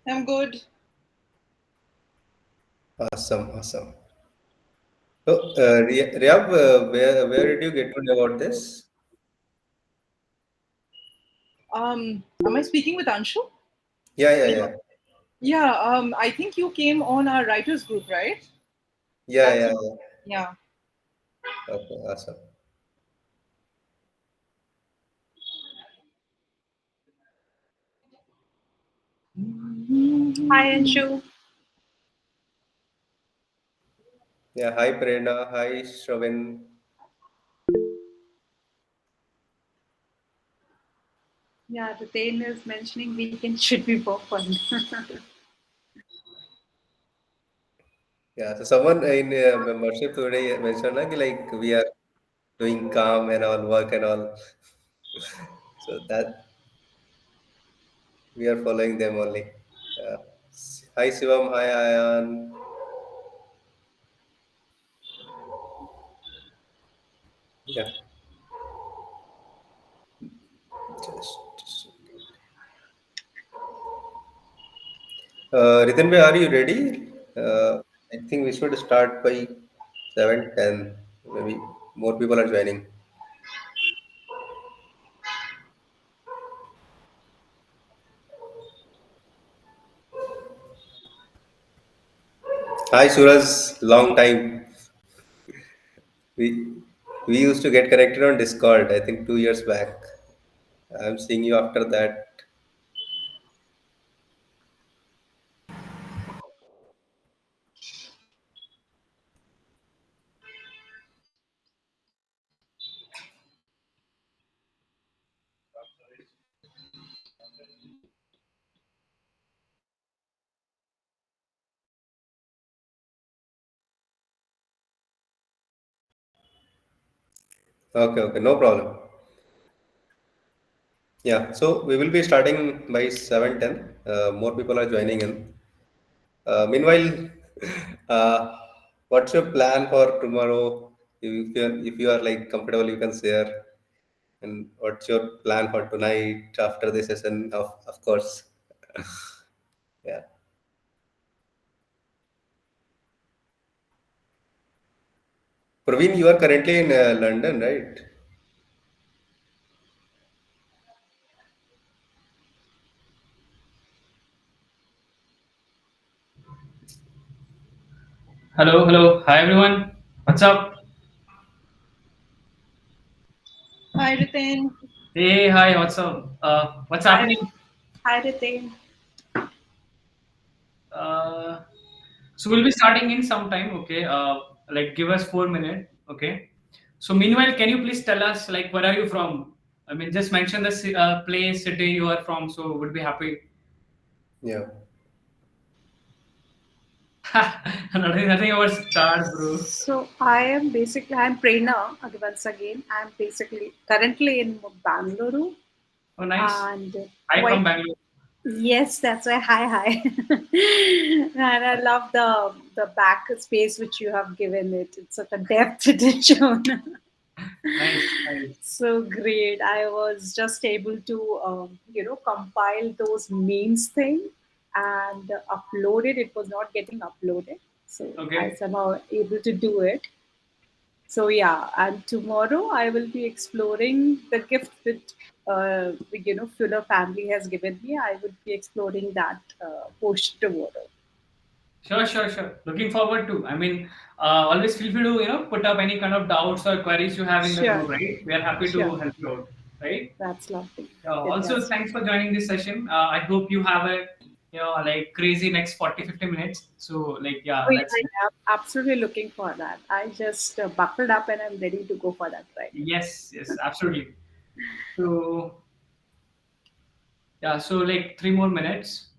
I'm good. Awesome, awesome. So, Riyab, where did you get to know about this? Am I speaking with Anshu? Yeah, yeah, yeah, Yeah. I think you came on our writers group, right? yeah, That's yeah, yeah. yeah. Okay, awesome. Hi, Anshu. Yeah, hi Prerna, hi Shravin. Yeah, Ritain is mentioning weekend should be for fun. Yeah, so someone in membership today mentioned like we are doing calm and all work and all. So that we are following them only. Yeah. Hi Shivam, hi Ayan. Yeah, just. Ritin bhai, are you ready? I think we should start by 7:10. Maybe more people are joining. Hi Suraj, long time. We we used to get connected on Discord, I think 2 years back. I'm seeing you after that. Okay, okay, no problem. Yeah, so we will be starting by 7:10. More people are joining in. Meanwhile, uh, what's your plan for tomorrow? If you are like comfortable, you can share. And what's your plan for tonight after the session? Of course. Yeah. Praveen, you are currently in London, right? Hello, hello. Hi, everyone. What's up? Hi, Ritin. Hey, hi, what's up? What's Hi, happening? hi, Ritain. Uh, so we'll be starting in some time, okay? Like give us 4 minutes, okay? So meanwhile, can you please tell us like where are you from? I mean, just mention the place, city you are from, so we'll be happy. Yeah. Nothing about start, bro. So I'm Prerna once again. I'm basically currently in Bangalore Oh, nice. and Hi from quite, Bangalore. yes, that's why, hi. And I love the back space which you have given it. It's such a depth it is shown. Nice, nice. So great. I was just able to, compile those memes thing and upload it. It was not getting uploaded. So I Okay. somehow able to do it. So yeah, and tomorrow I will be exploring the gift that, Fuller family has given me. I would be exploring that post tomorrow. Sure, sure, sure. Looking forward to. I mean, always feel free to put up any kind of doubts or queries you have in the Sure, group, right? We are happy sure. to help you out, right? That's lovely. Also, Fantastic. thanks for joining this session. I hope you have a like crazy next 40-50 minutes. So like Oh, yeah, yeah, let's yeah, I'm absolutely looking for that. I just buckled up and I'm ready to go for that ride. yes, yes, absolutely. So yeah, so like 3 more minutes.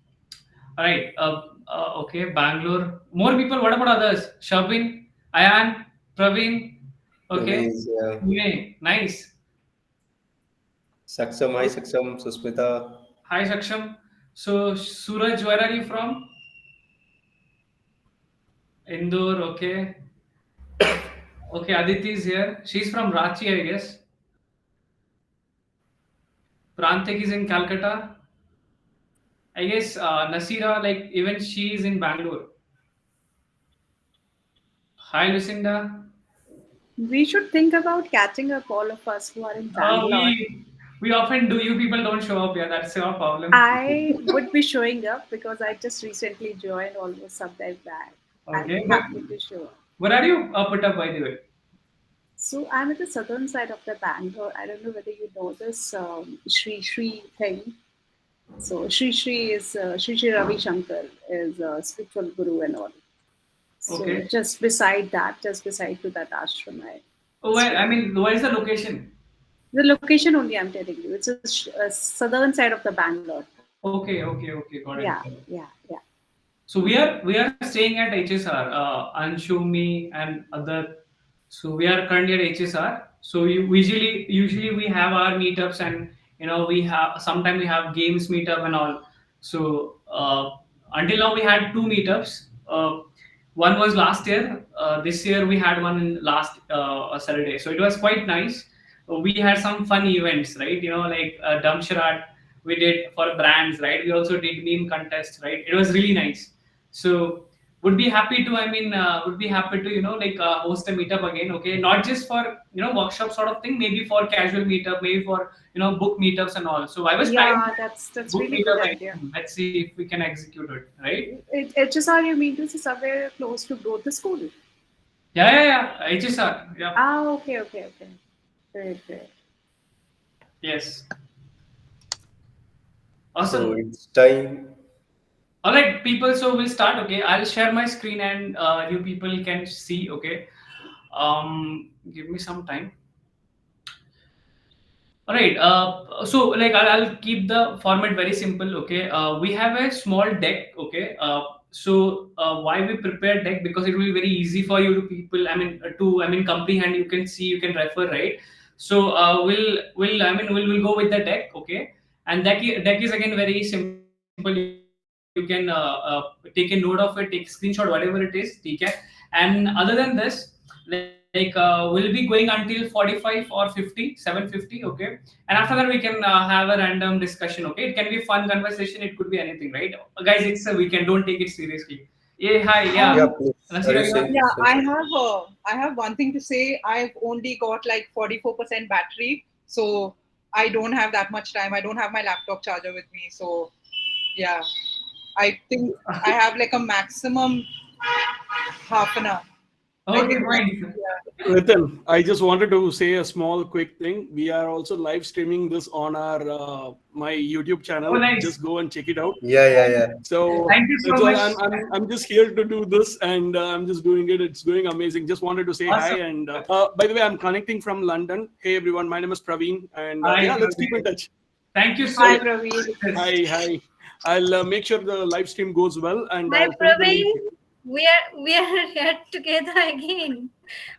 All right. Okay, Bangalore. More people. What about others? Shabin, Ayan, Praveen. Okay. Nice. Yeah. Pune. Nice. Saksam, hi Saksam, Susmita. Hi, Saksham. So, Suraj, where are you from? Indore. Okay. Okay, Aditi is here. She's from Ranchi, I guess. Prantik is in Calcutta. I guess Nasira, like even she is in Bangalore. Hi, Lucinda. We should think about catching up all of us who are in Bangalore. We often do. You people don't show up. Yeah, that's your problem. I would be showing up because I just recently joined almost some time back. I'd Okay. be happy to show up. Where are you put up, by the way? So I'm at the southern side of the Bangalore. I don't know whether you know this Shri Shri thing. So Shri is Shri Shri Ravi Shankar is a spiritual guru and all. So Okay. just beside to that ashram, I Oh, where? I stay. mean, where is the location? The location only I'm telling you. It's a southern side of the Bangalore. Okay. Got it. Yeah, yeah, yeah. So we are staying at HSR. Anshu, me, and other. So we are currently at HSR. So usually we have our meetups, and we have sometimes we have games meetup and all. So until now we had two meetups. One was last year. This year we had one in last Saturday. So it was quite nice. We had some fun events, right? Like dumb charade we did for brands, right? We also did meme contest, right? It was really nice. So would be happy to, would be happy to, like host a meetup again. Okay, not just for workshop sort of thing, maybe for casual meetup, maybe for book meetups and all. So I was trying Yeah, to that's book really good meetup. idea. Let's see if we can execute it, right? HSR, you mean to say somewhere close to both the school? Yeah. HSR. Yeah. Ah, okay. Great. Yes. So Awesome. it's time. All right, people. So we'll start. Okay, I'll share my screen and you people can see. Okay. Give me some time. All right. So like I'll keep the format very simple. Okay. We have a small deck. Okay. Why we prepare deck, because it will be very easy for you to people. Comprehend. You can see. You can refer. Right. So we'll go with the deck. Okay. And deck is again very simple. You can take a note of it, take a screenshot, whatever it is. Okay. And other than this, we'll be going until 45 or 50, 750. Okay. And after that we can have a random discussion. Okay, it can be a fun conversation, it could be anything, right? Guys, it's a weekend, don't take it seriously. Yeah, hi. Yeah, Yeah, Um, please. Are Nasira, you you saying yeah, something? I have one thing to say. I've only got like 44% battery, so I don't have that much time. I don't have my laptop charger with me, so yeah, I think I have like a maximum half an hour. I okay, think fine. yeah. Ritin, I just wanted to say a small quick thing. We are also live streaming this on our my YouTube Oh, channel. nice. Just go and check it out. Yeah. So Thank you so that's all. much. I'm just here to do this, and I'm just doing it. It's going amazing. Just wanted to say hi. Awesome. And by the way, I'm connecting from London. Hey everyone, my name is Praveen, and Hi, yeah, let's keep in Praveen. touch. Thank you so Hi, much. Praveen. Hi. I'll make sure the live stream goes well, and Hi I'll put the link. Praveen, we are here together again.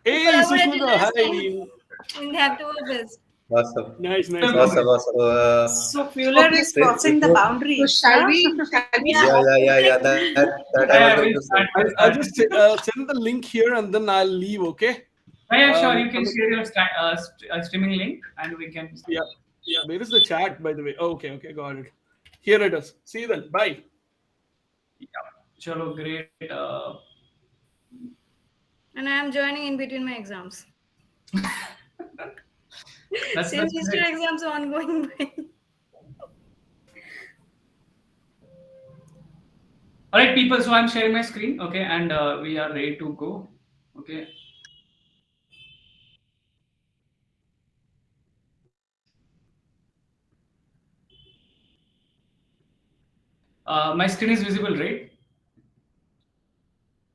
We Hey collaborated Sushmita, last time hi. in the Hacktoberfest. Awesome. Nice. Awesome. So Fuller Okay, is crossing the so boundaries. so shall huh? we Yeah. start? yeah. That I Yeah, wanted we'll to say. I'll just send the link here, and then I'll leave. Okay. Yeah, sure. You can Coming- share your streaming link and we can. Yeah. Where is the chat, by the way? Oh, okay, got it. Here it is. See you then. Bye. Chalo, great. And I am joining in between my exams. That's Semester great. exams are ongoing. All right, people. So I'm sharing my screen. Okay, and we are ready to go. Okay. My screen is visible, right?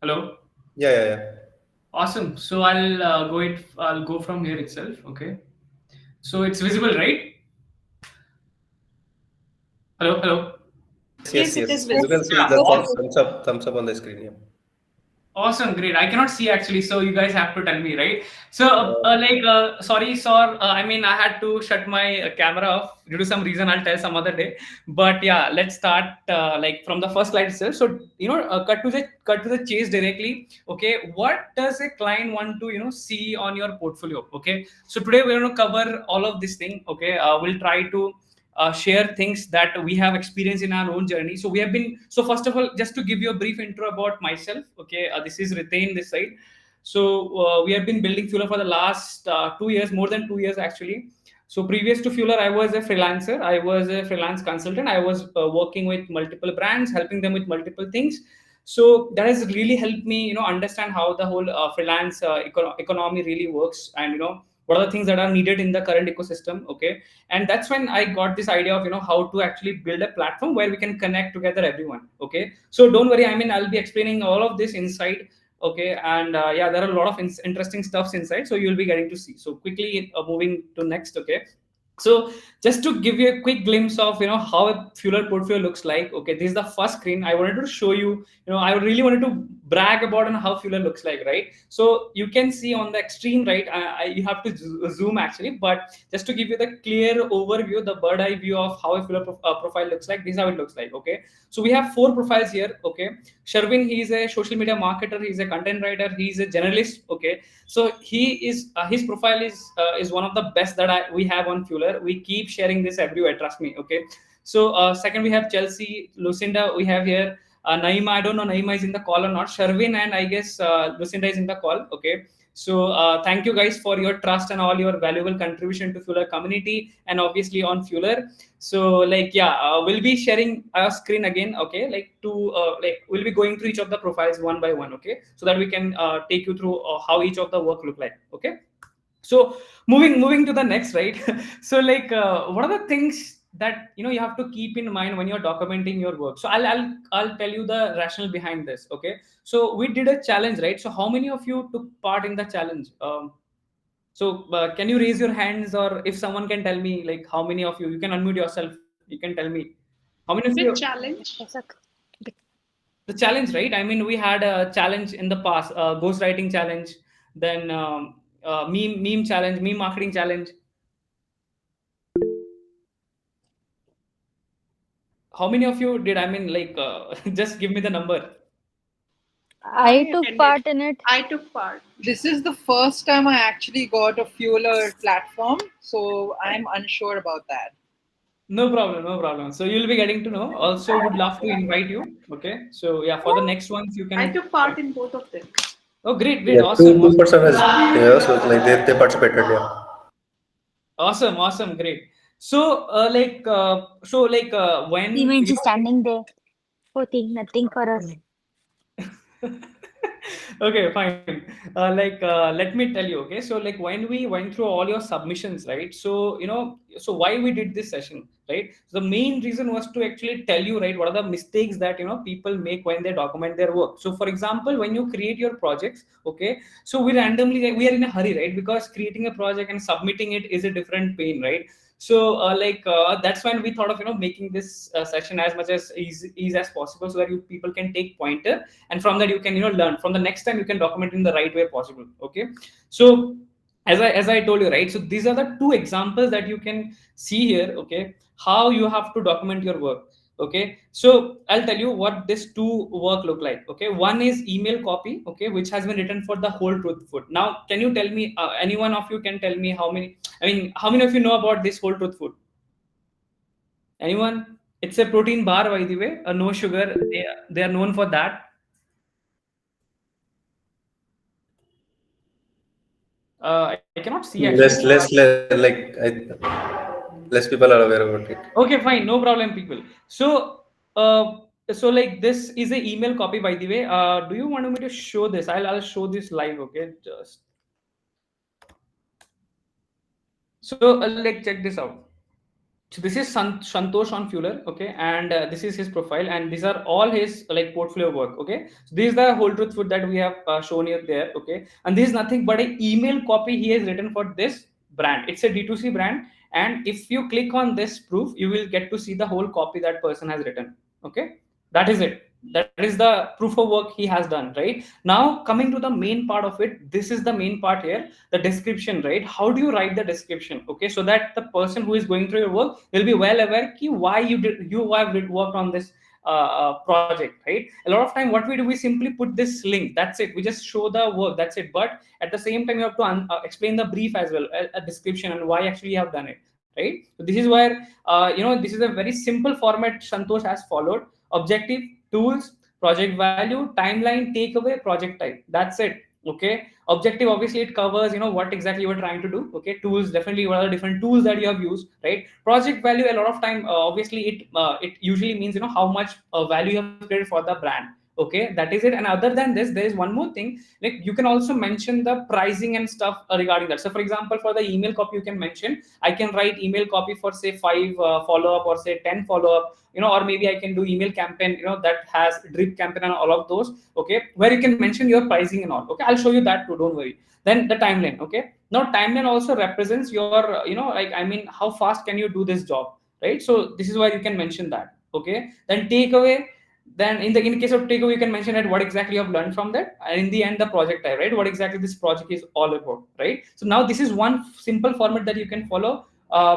Hello. Yeah. Awesome. So I'll go from here itself. Okay. So it's visible, right? Hello. Yes, it is You can visible. see Yeah. the thumbs up on the screen. Yeah. Awesome, great. I cannot see actually, so you guys have to tell me, right? So, sorry, sir. I had to shut my camera off due to some reason. I'll tell some other day. But yeah, let's start from the first slide itself. So, cut to the chase directly. Okay, what does a client want to see on your portfolio? Okay, so today we're going to cover all of this thing. Okay, we'll try to share things that we have experienced in our own journey. So we have been, so first of all, just to give you a brief intro about myself, okay, this is Ritein this side. So we have been building Fueler for the last 2 years, more than 2 years actually. So previous to Fueler, I was a freelancer. I was a freelance consultant. I was working with multiple brands, helping them with multiple things. So that has really helped me, understand how the whole freelance economy really works, and what are the things that are needed in the current ecosystem. Okay, and that's when I got this idea of how to actually build a platform where we can connect together everyone. Okay, so don't worry. I mean, I'll be explaining all of this inside. Okay, and yeah, there are a lot of interesting stuffs inside, so you'll be getting to see. So quickly moving to next. Okay, so just to give you a quick glimpse of how a Fueler portfolio looks like. Okay, this is the first screen. I wanted to show you, I really wanted to brag about on how Fueler looks like, right? So you can see on the extreme right, you have to zoom actually, but just to give you the clear overview, the bird eye view of how a Fueler profile looks like, this is how it looks like. Okay, so we have 4 profiles here. Okay, Sherwin, he's a social media marketer, he's a content writer, he's a journalist. Okay, so he is his profile is one of the best that we have on Fueler. We keep sharing this everywhere, trust me. Okay, so second we have Chelsea, Lucinda, we have here Naima. I don't know Naima is in the call or not. Sherwin and I guess Lucinda is in the call. Okay, so thank you guys for your trust and all your valuable contribution to Fueler community and obviously on Fueler. So like yeah, we'll be sharing our screen again. Okay, we'll be going through each of the profiles one by one. Okay, so that we can take you through how each of the work look like. Okay, so moving to the next, right? So like what are the things that you have to keep in mind when you're documenting your work? So I'll tell you the rationale behind this. Okay, so we did a challenge, right? So how many of you took part in the challenge? So can you raise your hands, or if someone can tell me like how many of you can unmute yourself, you can tell me how many of you. Which challenge? The challenge, right? I mean, we had a challenge in the past, ghostwriting challenge, then meme challenge, meme marketing challenge. How many of you did? I mean, like, just give me the number. I took attended. part in it. I took part. This is the first time I actually got a Fueler platform, so I'm unsure about that. No problem, no problem. So you'll be getting to know. Also, would love to invite you. Okay, so yeah, for the next ones you can. I took part in both of them. Oh, great, Yeah, awesome, two person has so like they participated. Yeah. awesome, great. So when Women just standing there, putting nothing for us. Okay, fine. Let me tell you. Okay, so like when we went through all your submissions, right? So so why we did this session, right? So the main reason was to actually tell you, right, what are the mistakes that people make when they document their work. So for example, when you create your projects, okay, so we randomly, like, we are in a hurry, right? Because creating a project and submitting it is a different pain, right? So that's when we thought of making this session as much as easy as possible, so that you people can take pointer, and from that you can learn. From the next time you can document in the right way possible. Okay, so as I told you, right, so these are the 2 examples that you can see here. Okay, how you have to document your work. Okay, so I'll tell you what this 2 work look like. Okay, one is email copy, okay, which has been written for the whole truth food. Now can you tell me, any one of you can tell me how many of you know about this whole truth food? Anyone? It's a protein bar, by the way, no sugar. They are known for that. I cannot see actually. Less less people are aware about it. Okay, fine, no problem, people. So like this is a email copy, by the way. Do you want me to show this? I'll show this live. Okay, just so like check this out. So this is Santosh on Fueler, okay, and this is his profile, and these are all his like portfolio work. Okay, so this is the whole truth food that we have shown you there. Okay, and this is nothing but an email copy he has written for this brand. It's a D2C brand, and if you click on this proof, you will get to see the whole copy that person has written. Okay, that is it. That is the proof of work he has done. Right now, coming to the main part of it, this is the main part here, the description, right? How do you write the description? Okay, so that the person who is going through your work will be well aware why you have worked on this project, right? A lot of time what we do, we simply put this link, that's it, we just show the work, that's it. But at the same time you have to explain the brief as well, a description, and why actually you have done it, right? So this is where this is a very simple format Santosh has followed: objective, tools, project value, timeline, takeaway, project type. That's it. Okay. Objective, obviously it covers what exactly you are trying to do. Okay. Tools, definitely what are the different tools that you have used, right? Project value, a lot of time, obviously it usually means how much value you have created for the brand. Okay, that is it. And other than this, there is one more thing. Like, you can also mention the pricing and stuff regarding that. So for example, for the email copy, you can mention, I can write email copy for say 5 follow up, or say 10 follow up, or maybe I can do email campaign that has drip campaign and all of those. Okay, where you can mention your pricing and all. Okay, I'll show you that too, don't worry. Then the timeline. Okay, now timeline also represents your like, I mean, how fast can you do this job, right? So this is where you can mention that. Okay, then takeaway. Then in case of takeaway, you can mention that what exactly you have learned from that, and in the end the project type, right? What exactly this project is all about, right? So now this is one simple format that you can follow.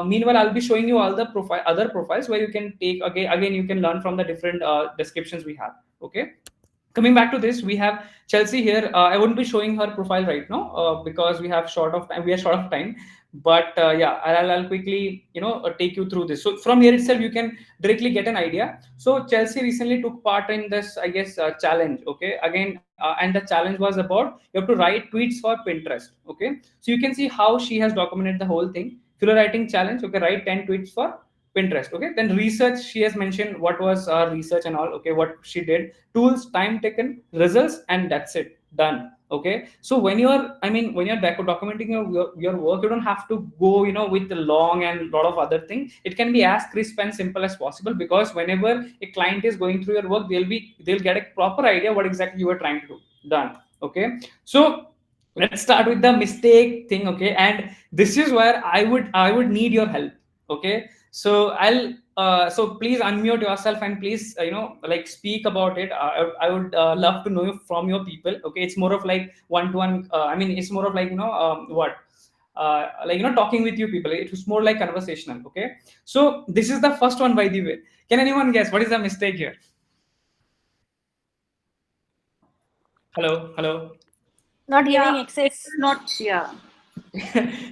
Meanwhile, I'll be showing you all the other profiles where you can take, again you can learn from the different descriptions we have. Okay, coming back to this, we have Chelsea here. I wouldn't be showing her profile right now because we are short of time. But yeah, I'll quickly take you through this. So from here itself, you can directly get an idea. So Chelsea recently took part in this, I guess, challenge. Okay, again, and the challenge was about, you have to write tweets for Pinterest. Okay, so you can see how she has documented the whole thing. Filler writing challenge. Okay, write 10 tweets for Pinterest. Okay, then research, she has mentioned what was our research and all. Okay, what she did, tools, time taken, results, and that's it, done. Okay, so when you're documenting your work, you don't have to go with the long and lot of other things. It can be as crisp and simple as possible, because whenever a client is going through your work, they'll get a proper idea what exactly you are trying to do. Done. Okay, so let's start with the mistake thing. Okay, and this is where I would need your help. Okay, so so please unmute yourself and please like speak about it. I would love to know you from your people. Okay, it's more of like one to one. I mean, it's more of like what like talking with you people. It was more like conversational. Okay, so this is the first one, by the way. Can anyone guess what is the mistake here? Hello, hello. Not giving Yeah, access. it's not. Yeah.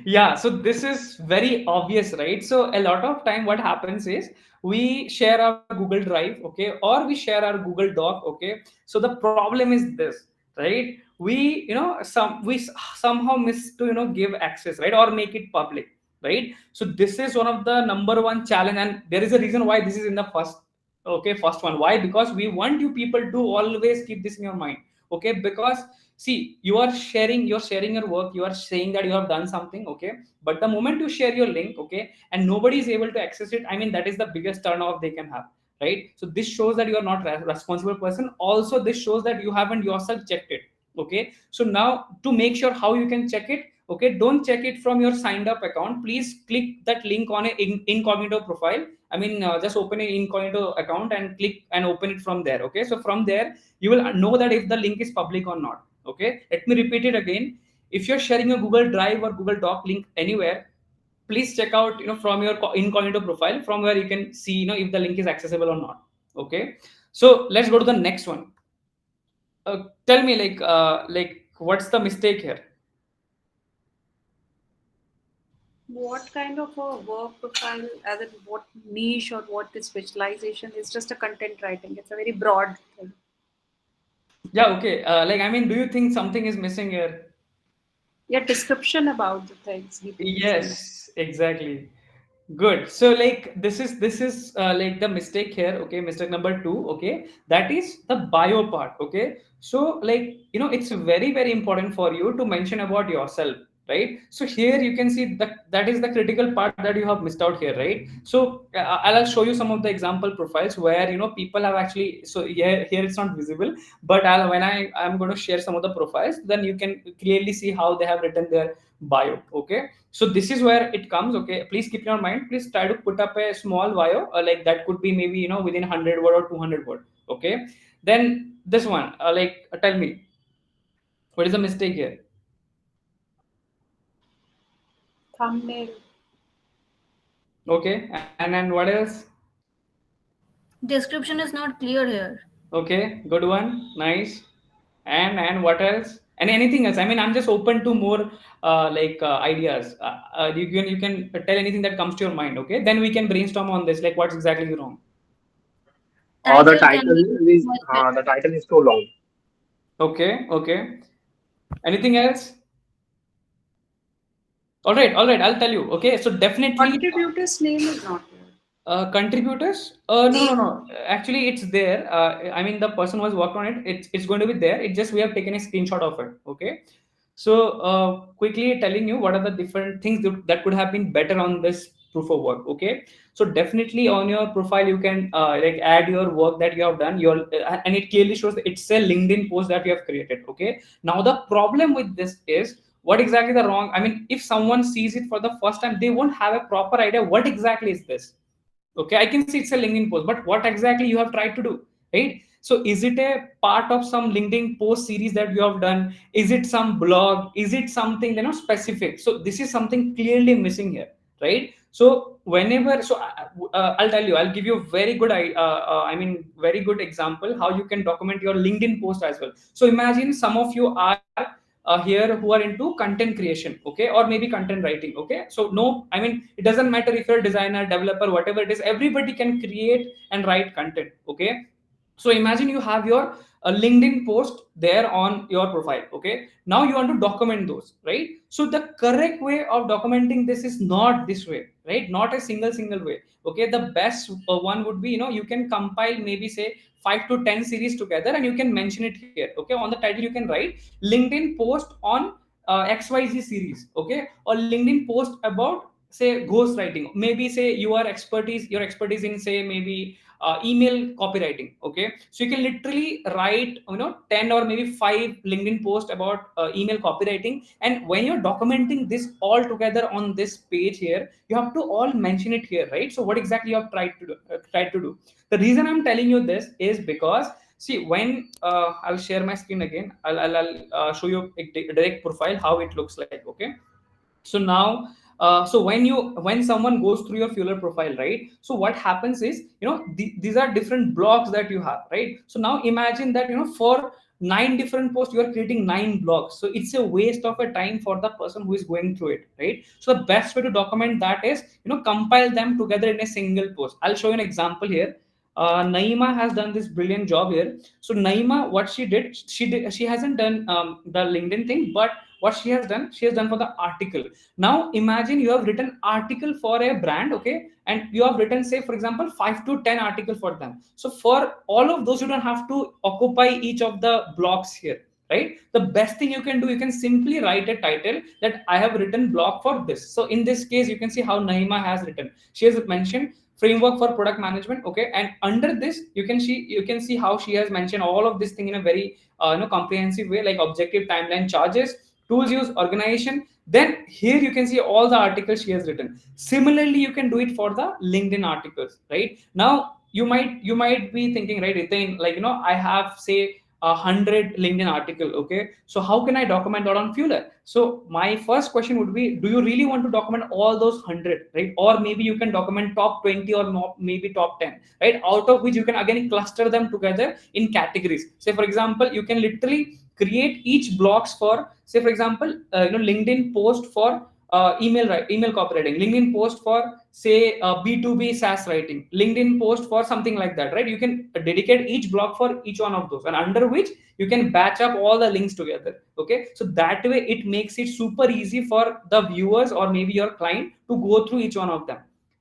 Yeah, so this is very obvious, right? So a lot of time what happens is, we share our Google Drive, okay, or we share our Google Doc. Okay, so the problem is this, right? We somehow miss to give access, right, or make it public, right? So this is one of the number one challenge, and there is a reason why this is in the first one. Why? Because we want you people to always keep this in your mind. Okay, because see, you're sharing your work, you are saying that you have done something. Okay, but the moment you share your link, okay, and nobody is able to access it, I mean, that is the biggest turn off they can have, right? So this shows that you are not a responsible person. Also, this shows that you haven't yourself checked it. Okay, so now to make sure how you can check it, okay, don't check it from your signed up account. Please click that link on a incognito profile. I mean, just open an incognito account and click and open it from there. Okay, so from there you will know that if the link is public or not. Okay, let me repeat it again. If you're sharing a Google Drive or Google Doc link anywhere, please check out from your incognito profile, from where you can see if the link is accessible or not. Okay, so let's go to the next one. Tell me, like what's the mistake here? What kind of a work profile, as in what niche or what is specialization, is just a content writing. It's a very broad thing. Yeah, okay, like, I mean, do you think something is missing here? Yeah, description about the things, details, and Yes, exactly. Good. So like, this is like the mistake here. Okay, mistake number two. Okay, that is the bio part. Okay, so like it's very very important for you to mention about yourself, right? So here you can see that is the critical part that you have missed out here, right? So I'll show you some of the example profiles where people have actually. So here it's not visible, but I'm going to share some of the profiles, then you can clearly see how they have written their bio. Okay, so this is where it comes. Okay, please keep in your mind, please try to put up a small bio, like that could be maybe within 100 word or 200 word. Okay, then this one, tell me what is the mistake here? thumbnail. Okay, and what else? Description is not clear here. Okay, good one, nice. And what else? And anything else? I mean, I'm just open to more ideas. You can tell anything that comes to your mind. Okay, then we can brainstorm on this. Like, what's exactly wrong? Title can be much The better. title is too long. Okay, okay. Anything else? All right, all right. I'll tell you. Okay, so definitely Contributor's name is not here. contributors. No. Actually, it's there. I mean, the person who has worked on it. It's going to be there. It's just we have taken a screenshot of it. Okay. So quickly telling you what are the different things that could have been better on this proof of work. Okay. So definitely on your profile you can like add your work that you have done. And it clearly shows that it's a LinkedIn post that you have created. Okay. Now the problem with this is what exactly the wrong. I mean, if someone sees it for the first time, they won't have a proper idea what exactly is this. Okay, I can see it's a LinkedIn post, but what exactly you have tried to do, right? So is it a part of some LinkedIn post series that you have done? Is it some blog? Is it something specific? So this is something clearly missing here, right? So whenever, so I'll tell you, I'll give you a very good very good example how you can document your LinkedIn post as well. So imagine some of you are here who are into content creation, okay, or maybe content writing, okay. So no, I mean, it doesn't matter if you're a designer, developer, whatever it is, everybody can create and write content, okay. So imagine you have your LinkedIn post there on your profile, okay. Now you want to document those, right? So the correct way of documenting this is not this way, right? Not a single way, okay. The best one would be, you can compile maybe say 5 to 10 series together and you can mention it here, okay. On the title you can write LinkedIn post on XYZ series, okay, or LinkedIn post about say ghost writing, maybe say your expertise in say maybe email copywriting, okay. So you can literally write 10 or maybe 5 LinkedIn posts about email copywriting, and when you're documenting this all together on this page here, you have to all mention it here, right? So what exactly you have tried to do. The reason I'm telling you this is because see, when I'll share my screen again, I'll show you a direct profile how it looks like, okay. So now so when someone goes through your Fueler profile, right? So what happens is, these are different blogs that you have, right? So now imagine that, for 9 different posts you are creating 9 blogs, so it's a waste of a time for the person who is going through it, right? So the best way to document that is, compile them together in a single post. I'll show you an example here. Naima has done this brilliant job here. So Naima, what she hasn't done the LinkedIn thing, but what she has done for the article. Now imagine you have written article for a brand, okay, and you have written say for example 5 to 10 article for them. So for all of those, you don't have to occupy each of the blocks here, right? The best thing you can do, you can simply write a title that I have written blog for this. So in this case, you can see how Naima has written. She has mentioned framework for product management, okay, and under this you can see how she has mentioned all of this thing in a very comprehensive way, like objective, timeline, charges, tools use, organization. Then here you can see all the articles she has written. Similarly, you can do it for the LinkedIn articles, right? Now you might be thinking, right, Ritain, like I have say 100 LinkedIn article, okay, so how can I document that on Fueler? So my first question would be, do you really want to document all those 100, right? Or maybe you can document top 20 or maybe top 10, right? Out of which you can again cluster them together in categories. Say for example, you can literally create each blocks for say for example LinkedIn post for email copywriting, LinkedIn post for say B2B SaaS writing, LinkedIn post for something like that, right? You can dedicate each block for each one of those, and under which you can batch up all the links together, okay. So that way it makes it super easy for the viewers or maybe your client to go through each one of them.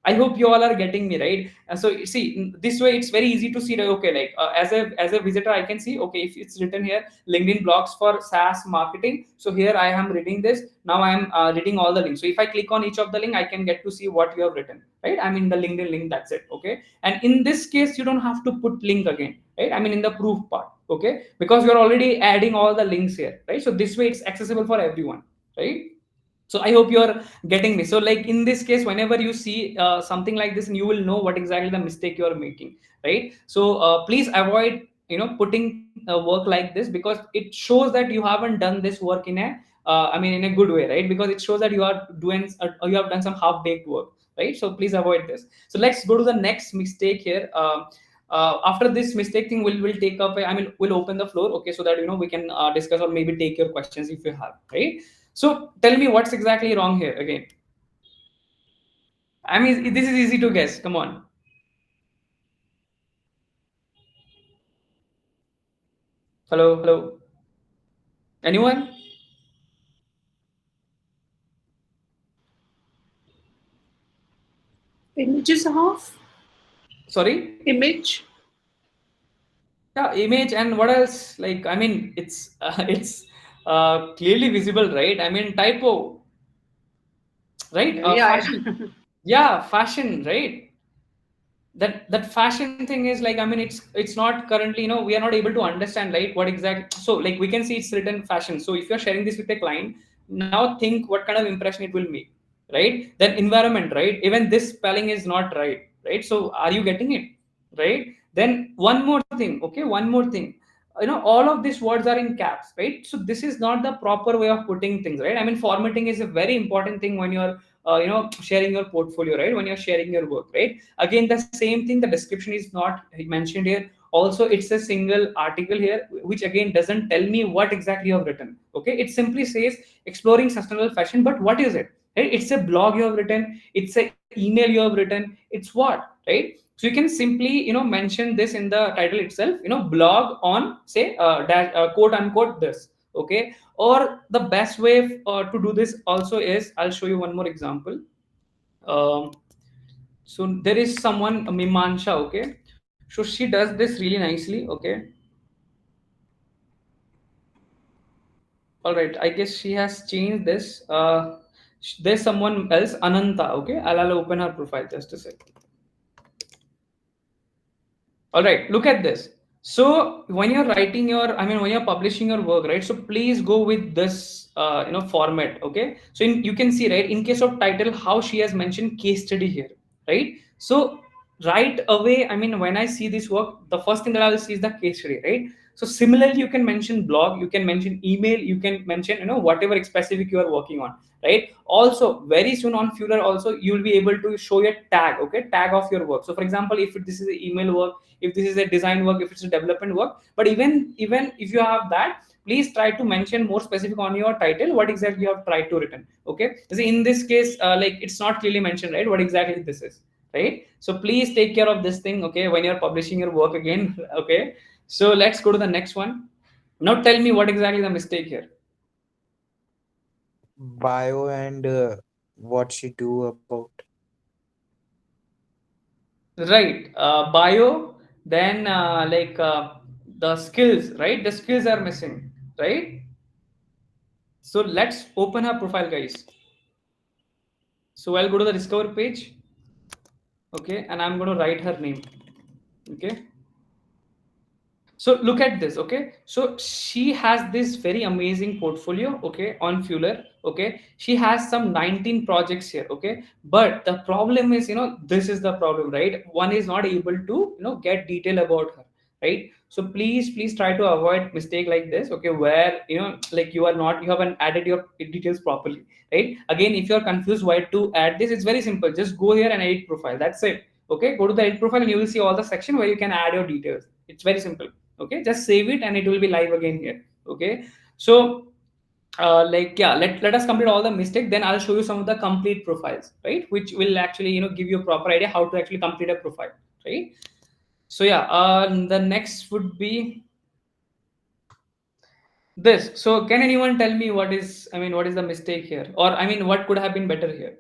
I hope you all are getting me, right? So see, this way it's very easy to see that, okay, like as a visitor, I can see, okay, if it's written here LinkedIn blogs for SaaS marketing, so here I am reading this. Now I am reading all the links. So if I click on each of the link, I can get to see what you have written, right? I mean the LinkedIn link, that's it, okay. And in this case, you don't have to put link again, right? I mean in the proof part, okay, because you're already adding all the links here, right? So this way it's accessible for everyone, right? So I hope you're getting me. So like in this case, whenever you see something like this, and you will know what exactly the mistake you're making, right? So please avoid putting work like this, because it shows that you haven't done this work in a in a good way, right? Because it shows that you are doing you have done some half-baked work, right? So please avoid this. So let's go to the next mistake here. After this mistake thing, we'll take up. We'll open the floor, okay, so that we can discuss or maybe take your questions if you have, right? So tell me what's exactly wrong here again. This is easy to guess. Come on. Hello, hello. Anyone? Images off. Sorry? Image. Yeah, image and what else? It's clearly visible, right? Typo, right? Yeah. Fashion. Yeah, fashion, right? That fashion thing is like, it's not currently, we are not able to understand, right, what exact. So like we can see it's written fashion. So if you're sharing this with a client, now think what kind of impression it will make, right? Then environment, right? Even this spelling is not right? So are you getting it, right? Then one more thing, okay, one more thing. All of these words are in caps, right? So this is not the proper way of putting things, right? Formatting is a very important thing when you're sharing your portfolio, right? When you're sharing your work, right? Again, the same thing, the description is not mentioned here. Also, it's a single article here, which again doesn't tell me what exactly you have written, okay? It simply says exploring sustainable fashion, but what is it, right? It's a blog you have written, it's a email you have written, it's what, right? So you can simply mention this in the title itself, blog on, say, quote unquote this, okay? Or the best way to do this also is, I'll show you one more example. um, so there is someone, Mimansha, okay? So she does this really nicely, okay? All right, I guess she has changed this. There's someone else, Ananta, okay? I'll open her profile just a sec. All right, look at this. So when you're writing your, when you're publishing your work, right? So please go with this, format, okay? So you can see, right, in case of title, how she has mentioned case study here, right? So right away, when I see this work, the first thing that I will see is the case study, right? So similarly, you can mention blog, you can mention email, you can mention, whatever specific you are working on, right? Also, very soon on Fuller, also you'll be able to show your tag, okay, tag of your work. So for example, if this is an email work, if this is a design work, if it's a development work, but even if you have that, please try to mention more specific on your title what exactly you have tried to written, okay? So in this case, like it's not clearly mentioned, right, what exactly this is, right? So please take care of this thing, okay, when you're publishing your work again. Okay, so let's go to the next one. Now tell me what exactly the mistake here. Bio and what she do about. Right, bio, then the skills, right? The skills are missing, right? So let's open her profile, guys. So I'll go to the discover page, okay, and I'm going to write her name, okay. So look at this, okay. So she has this very amazing portfolio, okay, on Fuller, okay. She has some 19 projects here, okay. But the problem is, this is the problem, right? One is not able to, get detail about her, right? So please try to avoid mistake like this, okay, where like you haven't added your details properly, right? Again, if you're confused why to add this, it's very simple. Just go here and edit profile. That's it. Okay, go to the edit profile and you will see all the section where you can add your details. It's very simple. Okay, just save it and it will be live again here. Okay, so yeah, let us complete all the mistake, then I'll show you some of the complete profiles, right, which will actually give you a proper idea how to actually complete a profile, right? So yeah, the next would be this. So can anyone tell me what is the mistake here, or what could have been better here?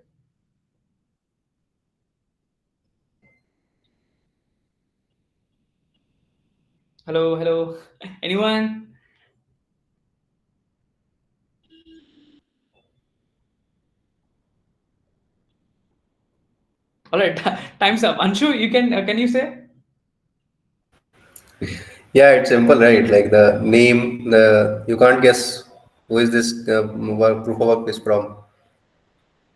Hello, hello. Anyone? All right, time's up. Anshu, you can you say? Yeah, it's simple, right? Like the name, the you can't guess who is this proof of work is from.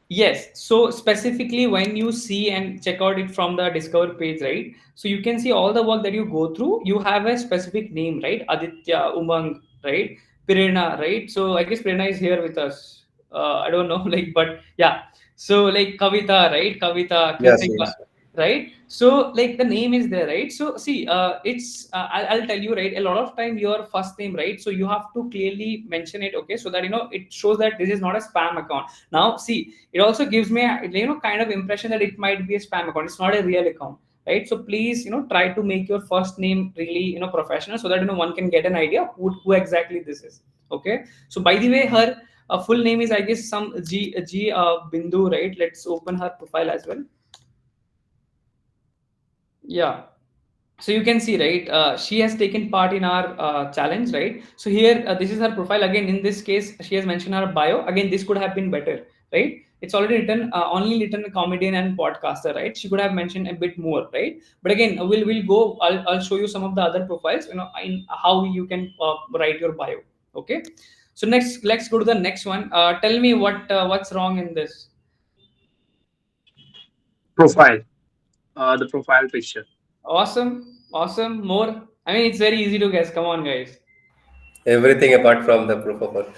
Yes. So specifically, when you see and check out it from the Discover page, right? So you can see all the work that you go through. You have a specific name, right? Aditya, Umang, right? Prerna, right? So I guess Prerna is here with us. I don't know, like, but yeah. So like Kavita, right? Kavita, Yes, Kritika. yes. right? So like the name is there, right? So see, it's I'll tell you, right, a lot of time your first name, right, so you have to clearly mention it, okay, so that it shows that this is not a spam account. Now see, it also gives me a, kind of impression that it might be a spam account, it's not a real account, right? So please, try to make your first name really, professional, so that one can get an idea who exactly this is. Okay, so by the way, her full name is, I guess, some G Bindu, right? Let's open her profile as well. Yeah, so you can see, right, she has taken part in our challenge, right? So here, this is her profile. Again, in this case, she has mentioned her bio. Again, this could have been better, right? It's already written, only written comedian and podcaster, right? She could have mentioned a bit more, right? But again, we'll go, I'll show you some of the other profiles, in how you can write your bio. Okay, so next, let's go to the next one. Tell me what's wrong in this. Profile. The profile picture. Awesome, more. I mean, it's very easy to guess. Come on, guys. Everything apart from the proof of work.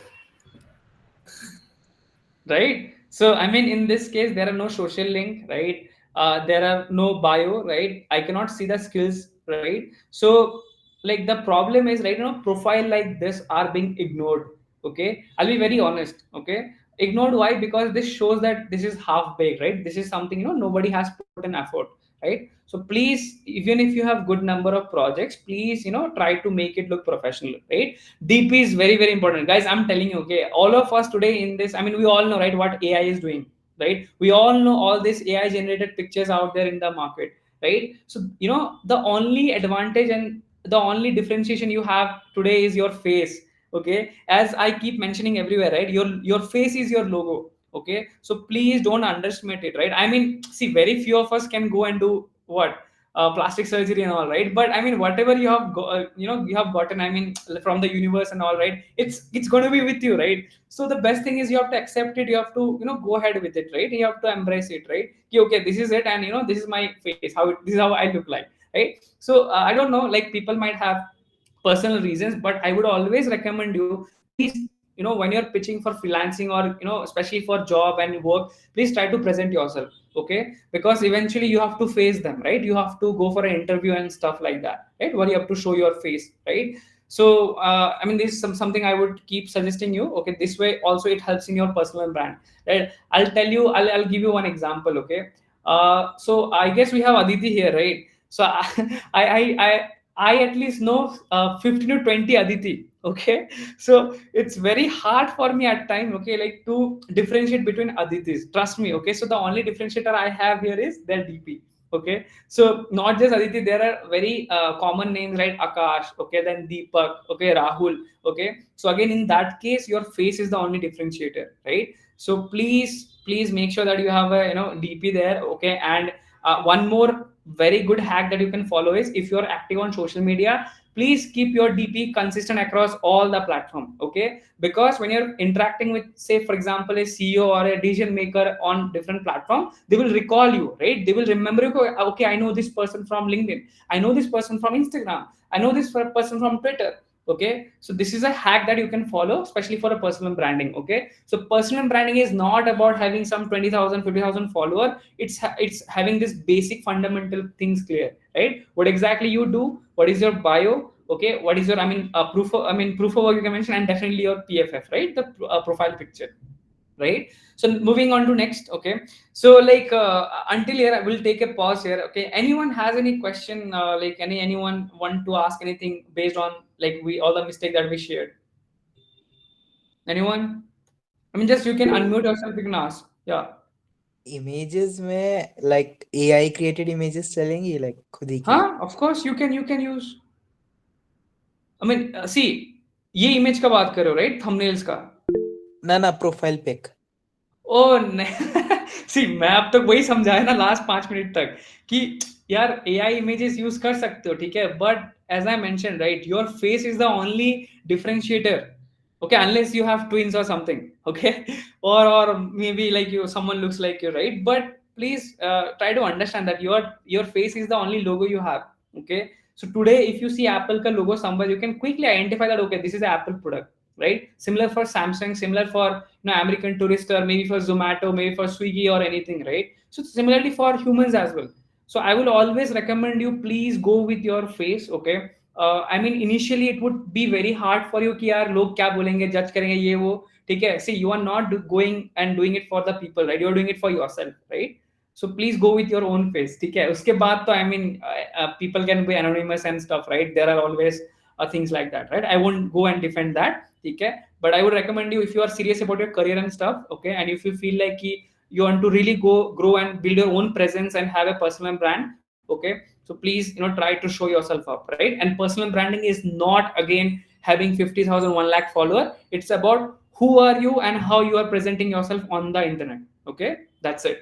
Right? So I mean, in this case, there are no social link, right? There are no bio, right? I cannot see the skills, right? So like the problem is, right, profile like this are being ignored. Okay, I'll be very honest. Okay, ignored. Why? Because this shows that this is half baked, right? This is something, nobody has put an effort, right? So please, even if you have good number of projects, please, try to make it look professional, right? DP is very, very important, guys. I'm telling you, okay, all of us today in this, I mean, we all know, right, what AI is doing, right? We all know all this AI generated pictures out there in the market, right? So the only advantage and the only differentiation you have today is your face. Okay, as I keep mentioning everywhere, right, your face is your logo. Okay, so please don't underestimate it, right? I mean, see, very few of us can go and do what, plastic surgery and all, right? But I mean, whatever you have you have gotten, I mean, from the universe and all, right, it's going to be with you, right? So the best thing is you have to accept it, you have to go ahead with it, right? You have to embrace it, right? Okay, this is it, and this is my face, this is how I look like, right? So I don't know, like, people might have personal reasons, but I would always recommend you, please, when you're pitching for freelancing, or especially for job and work, please try to present yourself. Okay, because eventually you have to face them, right? You have to go for an interview and stuff like that, right, where you have to show your face, right? So I mean, this is something I would keep suggesting you. Okay, this way also it helps in your personal brand, right? I'll tell you, I'll give you one example. Okay, so I guess we have Aditi here, right? So I at least know 15 to 20 Aditi. Okay, so it's very hard for me at time, okay, like, to differentiate between Aditis. Trust me. Okay, so the only differentiator I have here is their DP. Okay, so not just Aditi, there are very common names, right? Akash. Okay, then Deepak. Okay, Rahul. Okay, so again, in that case, your face is the only differentiator, right? So please make sure that you have a DP there. Okay, and one more very good hack that you can follow is, if you're active on social media, please keep your DP consistent across all the platform. Okay, because when you're interacting with, say, for example, a CEO or a decision maker on different platform, they will recall you, right? They will remember you. Okay, I know this person from LinkedIn, I know this person from Instagram, I know this person from Twitter. Okay, so this is a hack that you can follow, especially for a personal branding. Okay, so personal branding is not about having some 20,000 50,000 follower. It's having this basic fundamental things clear, right? What exactly you do, what is your bio, okay, what is your, I mean, proof of work you can mention, and definitely your PFF, right? The profile picture, right? So moving on to next. Okay, so like, until here I will take a pause here. Okay, anyone has any question, like, anyone want to ask anything based on, like, we all the mistake that we shared? Anyone? I mean, just you can unmute yourself, you can ask. Yeah. Images में like AI created images चलेंगी like खुद ही की? Huh, of course you can use. I mean, see, ये image का बात कर रहे हो, right? Thumbnails का. ना प्रोफाइल पिक. ओ नहीं, सी, मैं अब तक वही समझाया ना लास्ट 5 मिनट तक, कि यार AI images यूज कर सकते हो, ठीक है, but as I mention, right, your face is the only differentiator. Okay, unless you have twins or something. Okay, or maybe like you, someone looks like you, right? But please try to understand that your face is the only logo you have. Okay, so today if you see Apple ka logo somewhere, you can quickly identify that, okay, this is an Apple product, right? Similar for Samsung, similar for American Tourister, maybe for Zomato, maybe for Swiggy or anything, right? So similarly for humans as well. So I will always recommend you, please go with your face. Okay, I mean initially it would be very hard for you कि यार लोग क्या बोलेंगे, जज करेंगे ये वो, ठीक है. See, you are not going and doing it for the people, right? You are doing it for yourself, right? So please go with your own face, ठीक है. उसके बाद तो I mean people can be anonymous and stuff, right? There are always things like that, right? I won't go and defend that, ठीक है. But I would recommend you, if you are serious about your career and stuff, okay, and if you feel like कि you want to really go grow and build your own presence and have a personal brand, okay, so please, try to show yourself up, right? And personal branding is not again having 50,000 1 lakh follower. It's about who are you and how you are presenting yourself on the internet. Okay, that's it.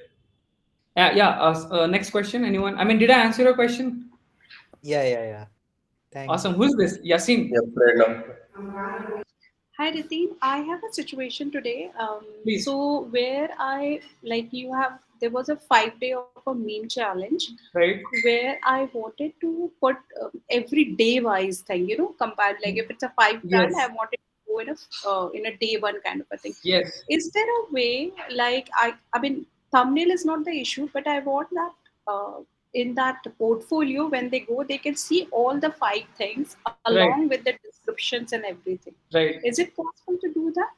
Next question, anyone? I mean, did I answer your question? Yeah. Thank Awesome. you. Who's this? Yasin. Yep, right now. Hi Ritin, I have a situation today. Please. So where there was a 5 day of a meme challenge Right. where I wanted to put every day wise thing, compare, like if it's a 5 brand, Yes. I wanted to go in a day one kind of a thing. Yes. Is there a way, like I mean, thumbnail is not the issue, but I want that in that portfolio, when they go, they can see all the 5 things along with the descriptions and everything. Right. Is it possible to do that?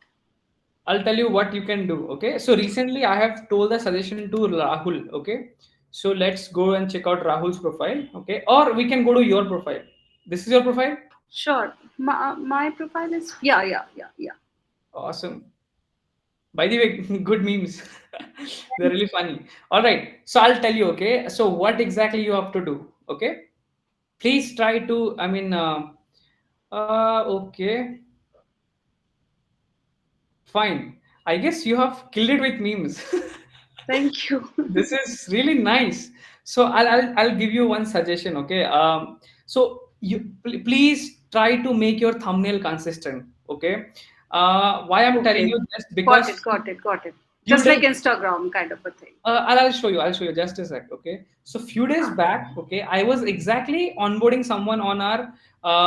I'll tell you what you can do. Okay. So recently I have told the suggestion to Rahul. Okay. So let's go and check out Rahul's profile. Okay. Or we can go to your profile. This is your profile? Sure. My profile is yeah. Awesome. By the way, good memes. They're really funny. All right. So I'll tell you. Okay. So what exactly you have to do? Okay. Please try to, okay. Fine. I guess you have killed it with memes. Thank you. This is really nice. So I'll give you one suggestion. Okay. So you please try to make your thumbnail consistent. Okay. Why I'm telling you this, because Got it. you Just like did- Instagram kind of a thing. I'll show you just a sec. Okay. So few days back, okay, I was exactly onboarding someone on our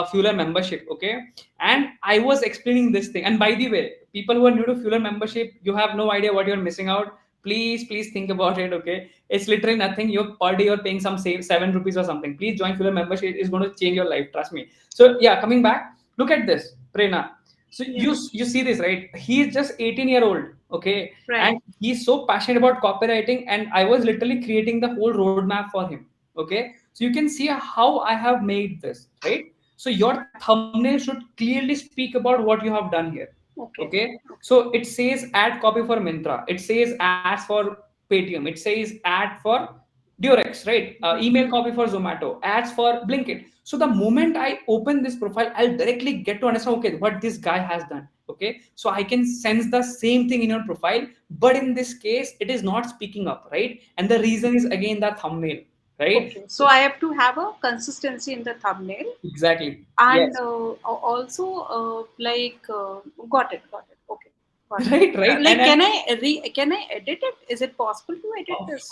Fueler membership. Okay. And I was explaining this thing. And by the way, people who are new to Fueler membership, you have no idea what you're missing out. Please think about it. Okay. It's literally nothing. You're per day, you're paying some save 7 rupees or something. Please join Fueler membership. It's going to change your life. Trust me. So yeah, coming back, look at this, Prerna. So you see this, right? He is just 18-year-old, okay, Right. and he's so passionate about copywriting, and I was literally creating the whole roadmap for him, okay. So you can see how I have made this, right? So your thumbnail should clearly speak about what you have done here, okay. So it says ad copy for Myntra, it says ads for Paytm, it says ad for Durex, right? Email copy for Zomato, ads for Blinkit. So the moment I open this profile, I'll directly get to understand, okay, what this guy has done. Okay. So I can sense the same thing in your profile, but in this case, it is not speaking up, right? And the reason is again the thumbnail, right? Okay. So I have to have a consistency in the thumbnail. Exactly. And Yes. also got it. Okay. Got it. Right. Like, And can I edit it? Is it possible to edit this?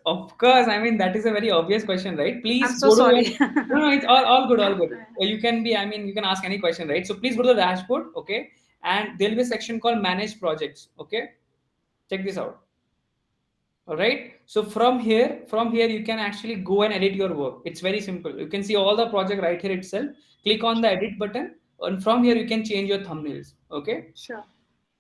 Of course. I mean, that is a very obvious question, right? Please I'm so go to sorry. no, it's all good, all good. You can be, I mean, you can ask any question, right? So please go to the dashboard, okay? And there'll be a section called Manage Projects, okay? Check this out. All right. So from here, you can actually go and edit your work. It's very simple. You can see all the project right here itself. Click on the edit button, and from here you can change your thumbnails. Okay. Sure.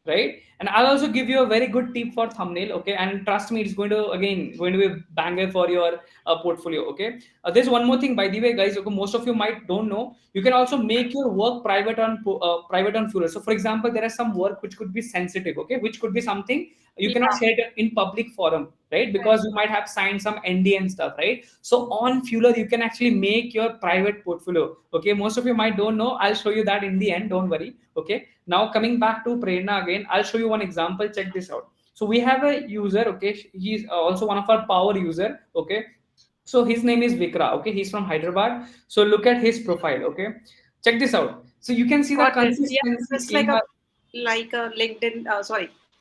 Right. And I'll also give you a very good tip for thumbnail. Okay. And trust me, it's going to be a banger for your portfolio. Okay. There's one more thing, by the way, guys. Okay, most of you might don't know. You can also make your work private on Fueler. So, for example, there are some work which could be sensitive. Okay, which could be something you cannot share it in public forum, right? Because you might have signed some NDA and stuff, right? So on Fueler, you can actually make your private portfolio. Okay, most of you might don't know. I'll show you that in the end. Don't worry. Okay. Now coming back to Prerna again, I'll show you one example. Check this out. So we have a user. Okay, he's also one of our power user. Okay. So his name is Vikra. Okay, he's from Hyderabad. So look at his profile. Okay, check this out. So you can see the consistency. It's like a LinkedIn.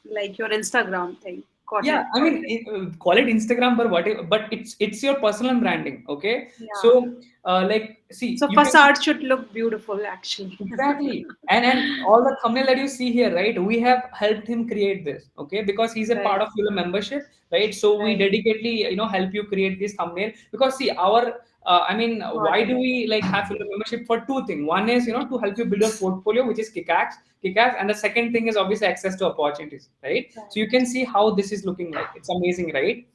Like your Instagram thing. Got Yeah, it. I mean, call it Instagram or whatever, but it's your personal branding. Okay, Yeah. so like, see, So you can facade should look beautiful, actually. exactly, and all the thumbnail that you see here, right? We have helped him create this, okay, because he's a part Right. of your membership, right? So we Right. dedicatedly, help you create this thumbnail because see, I mean, Got why it. do we like have Fuller membership for two things? One is, to help you build your portfolio, which is kickass, and the second thing is obviously access to opportunities, right? So you Right. can see how this is looking like. It's amazing, right?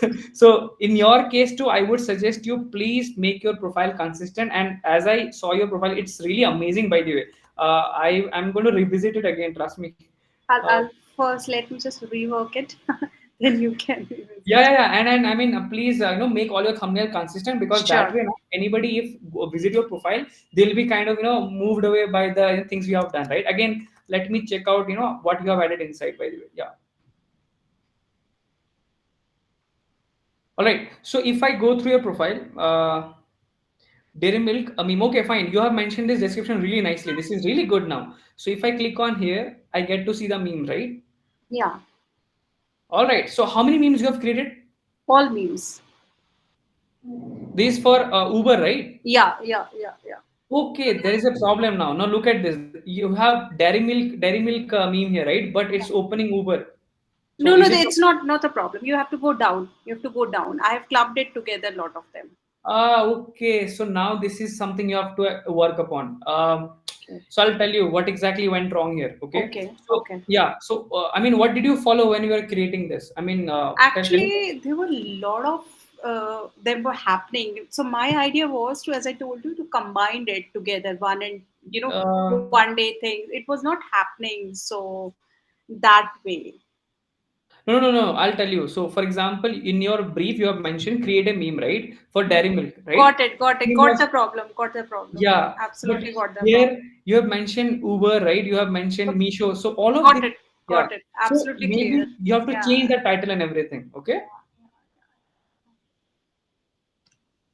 Right. So in your case too, I would suggest you please make your profile consistent. And as I saw your profile, it's really amazing, by the way. I'm going to revisit it again. Trust me. Uh, I'll first let me just rework it, then you can yeah, revisit. yeah, yeah. And I mean, please, make all your thumbnail consistent because that Sure. way, anybody if visit your profile, they'll be kind of moved away by the things you have done, right? Again, let me check out what you have added inside, by the way. Yeah. All right. So if I go through your profile, Dairy Milk, a meme. Okay, fine. You have mentioned this description really nicely. This is really good now. So if I click on here, I get to see the meme, right? Yeah. All right. So how many memes you have created? All memes. This for Uber, right? Yeah. Yeah. Yeah. Yeah. Okay, there is a problem now. Now look at this. You have Dairy Milk meme here, right? But it's opening Uber. So No, no, is it? it's not a problem. You have to go down. You have to go down. I have clubbed it together, a lot of them. Okay. So now this is something you have to work upon. Okay. So I'll tell you what exactly went wrong here. Okay. Okay. So Okay. yeah. So I mean, what did you follow when you were creating this? I mean, tell me. Actually, there were a lot of them were happening. So my idea was to, as I told you, to combine it together, one and Uh, one day thing. It was not happening so that way. no, no, no. I'll tell you. So, for example, in your brief, you have mentioned create a meme, right? For Dairy Milk, right? Got it. Got it. Meme Got was the problem. Got the problem. yeah, but Absolutely got the problem. here you have mentioned Uber, right? You have mentioned Misho. So all of Got this, it. yeah. Got it. So Absolutely clear. maybe you have to Yeah. change the title and everything. Okay.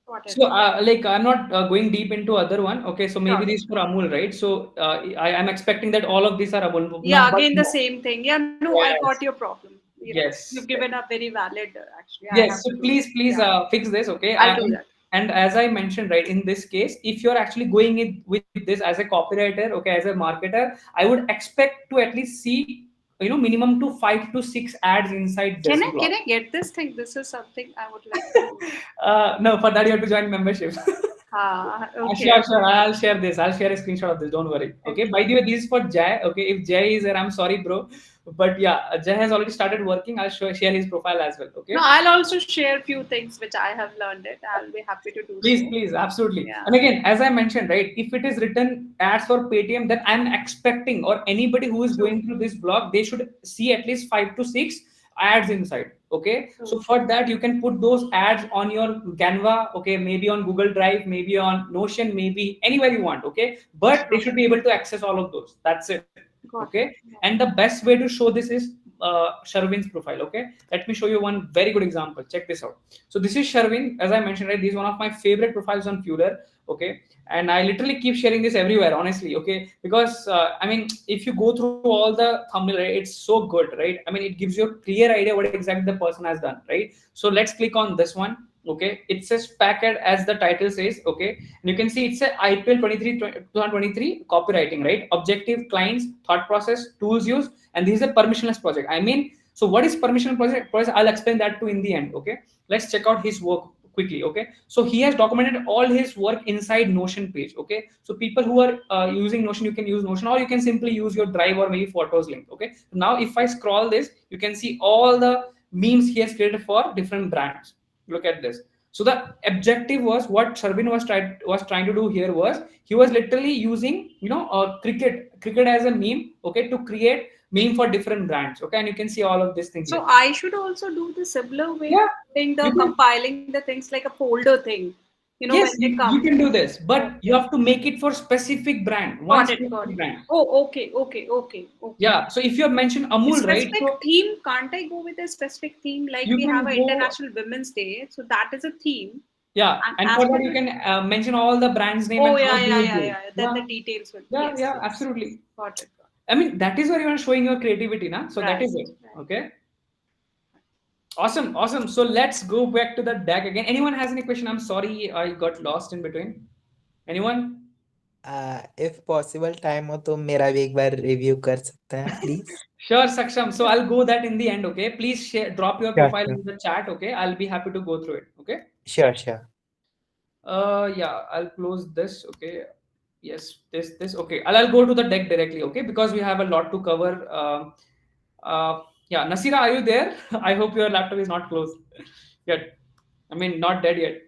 Got it. So, like, I'm not going deep into other one. Okay, so maybe Sure. this for Amul, right? So, I'm expecting that all of these are Amul. Yeah. Now, but Again, the same thing. Yeah. No, I got yes, your problem. You've yes, given a very valid. Actually, I yes. have So to do please, that. please, Yeah. fix this. Okay, I'll do that. and as I mentioned, right, in this case, if you're actually going in with this as a copywriter, okay, as a marketer, I would expect to at least see, minimum to 5 to 6 ads inside Can this I blog. can I get this thing? This is something I would like to. No, for that you have to join membership. Okay. Sure, sure. I'll share this. I'll share a screenshot of this. Don't worry. Okay. Okay. By the way, this is for Jay. Okay. If Jay is there, I'm sorry, bro. But yeah, Jay has already started working. I'll share his profile as well. No, Okay. I'll also share few things which I have learned it. I'll be happy to do Please, so. please, absolutely. Yeah. And again, as I mentioned, right, if it is written ads for Paytm, then I'm expecting, or anybody who is True. going through this blog, they should see at least 5 to 6 ads inside. Okay. So True. for that, you can put those ads on your Canva, okay, maybe on Google Drive, maybe on Notion, maybe anywhere you want. Okay. But they Sure. should be able to access all of those. That's it. Got Okay. it. And the best way to show this is Sharvin's profile. Okay. Let me show you one very good example. Check this out. So this is Sharvin, as I mentioned, right? This is one of my favorite profiles on Fuller. Okay, and I literally keep sharing this everywhere, honestly. Okay, because I mean, if you go through all the thumbnail, right, it's so good, right? I mean, it gives you a clear idea what exactly the person has done, right? So let's click on this one. Okay, it says packet as the title says. Okay, and you can see it's a IPL 2023 copywriting, right? Objective, clients, thought process, tools used, and this is a permissionless project. I mean, so what is permission project? I'll explain that too in the end. Okay, let's check out his work quickly. Okay, so he has documented all his work inside Notion page. Okay, so people who are using Notion, you can use Notion, or you can simply use your Drive or maybe Photos link. Okay, now if I scroll this, you can see all the memes he has created for different brands. Look at this. So the objective was what Sharvin was trying to do here was he was literally using cricket as a meme, okay, to create meme for different brands. Okay, and you can see all of these things So here. I should also do the similar way, Yeah, doing you the can. compiling the things like a folder thing. When Yes, they you come. can do this, Okay. but you have to make it for specific brand, one Got it. specific Got it. brand. Oh, okay. Okay. Okay. Okay. Yeah. So if you have mentioned A Amul, right? specific So theme, can't I go with a specific theme? Like you we have can an go. International Women's Day, so that is a theme. Yeah, And and as for per that you the can mention all the brand's name oh and how yeah, they yeah, would yeah, do it. yeah. Then Yeah, the details will yeah, yes, yeah, yes. absolutely. Got it. I mean, that is where you are showing your creativity, na? So that Right. is it. Right. Okay. Awesome. So let's go back to the deck again. Anyone has any question? I'm sorry, I got lost in between. Anyone? If possible time हो तो मेरा भी एक बार review कर सकते हैं please. Sure, Saksham. So I'll go that in the end. Okay. Please share, drop your Sure, profile sure. in the chat. Okay. I'll be happy to go through it. Okay. Sure. Yeah. I'll close this. Okay. Yes. This. Okay. I'll go to the deck directly. Okay. Because we have a lot to cover. Yeah. Nasira, are you there? I hope your laptop is not closed yet. I mean, not dead yet.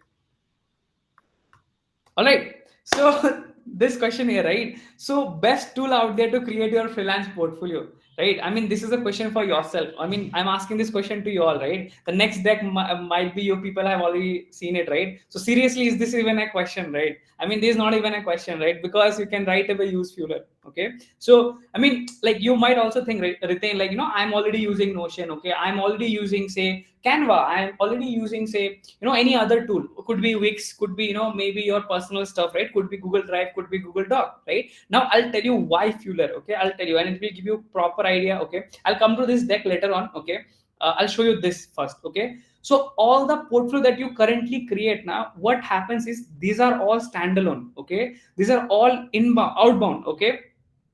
All right. So this question here, right? So best tool out there to create your freelance portfolio, right? I mean, this is a question for yourself. I mean, I'm asking this question to you all, right? The next deck might be you people have already seen it, right? So seriously, is this even a question, right? I mean, this is not even a question, right? Because you can right away use Fueler. Okay. So I mean, like you might also think, retain, like, I'm already using Notion. Okay. I'm already using, say, Canva. I'm already using, say, any other tool. Could be Wix, could be, maybe your personal stuff, right? Could be Google Drive, could be Google Doc, right? Now I'll tell you why Fueler. Okay. I'll tell you, and it will give you proper idea. Okay. I'll come to this deck later on. Okay. I'll show you this first. Okay. So all the portfolio that you currently create now, what happens is these are all standalone. Okay. These are all inbound, outbound. Okay.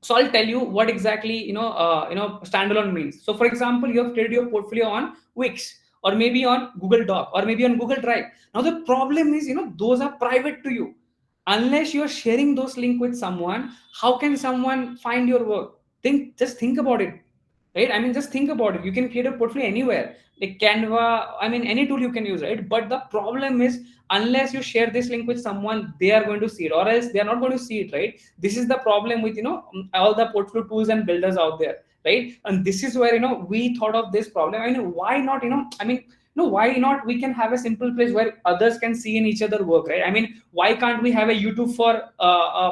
So I'll tell you what exactly standalone means. So for example, you have created your portfolio on Wix, or maybe on Google Doc, or maybe on Google Drive. Now the problem is, those are private to you. Unless you're sharing those links with someone, how can someone find your work? Just think about it, right? I mean, just think about it. You can create a portfolio anywhere, like Canva. I mean, any tool you can use, right? But the problem is, unless you share this link with someone, they are going to see it, or else they are not going to see it, right? This is the problem with all the portfolio tools and builders out there, right? And this is where we thought of this problem. I mean, why not? I mean, no, why not? We can have a simple place where others can see in each other work, right? I mean, why can't we have a YouTube for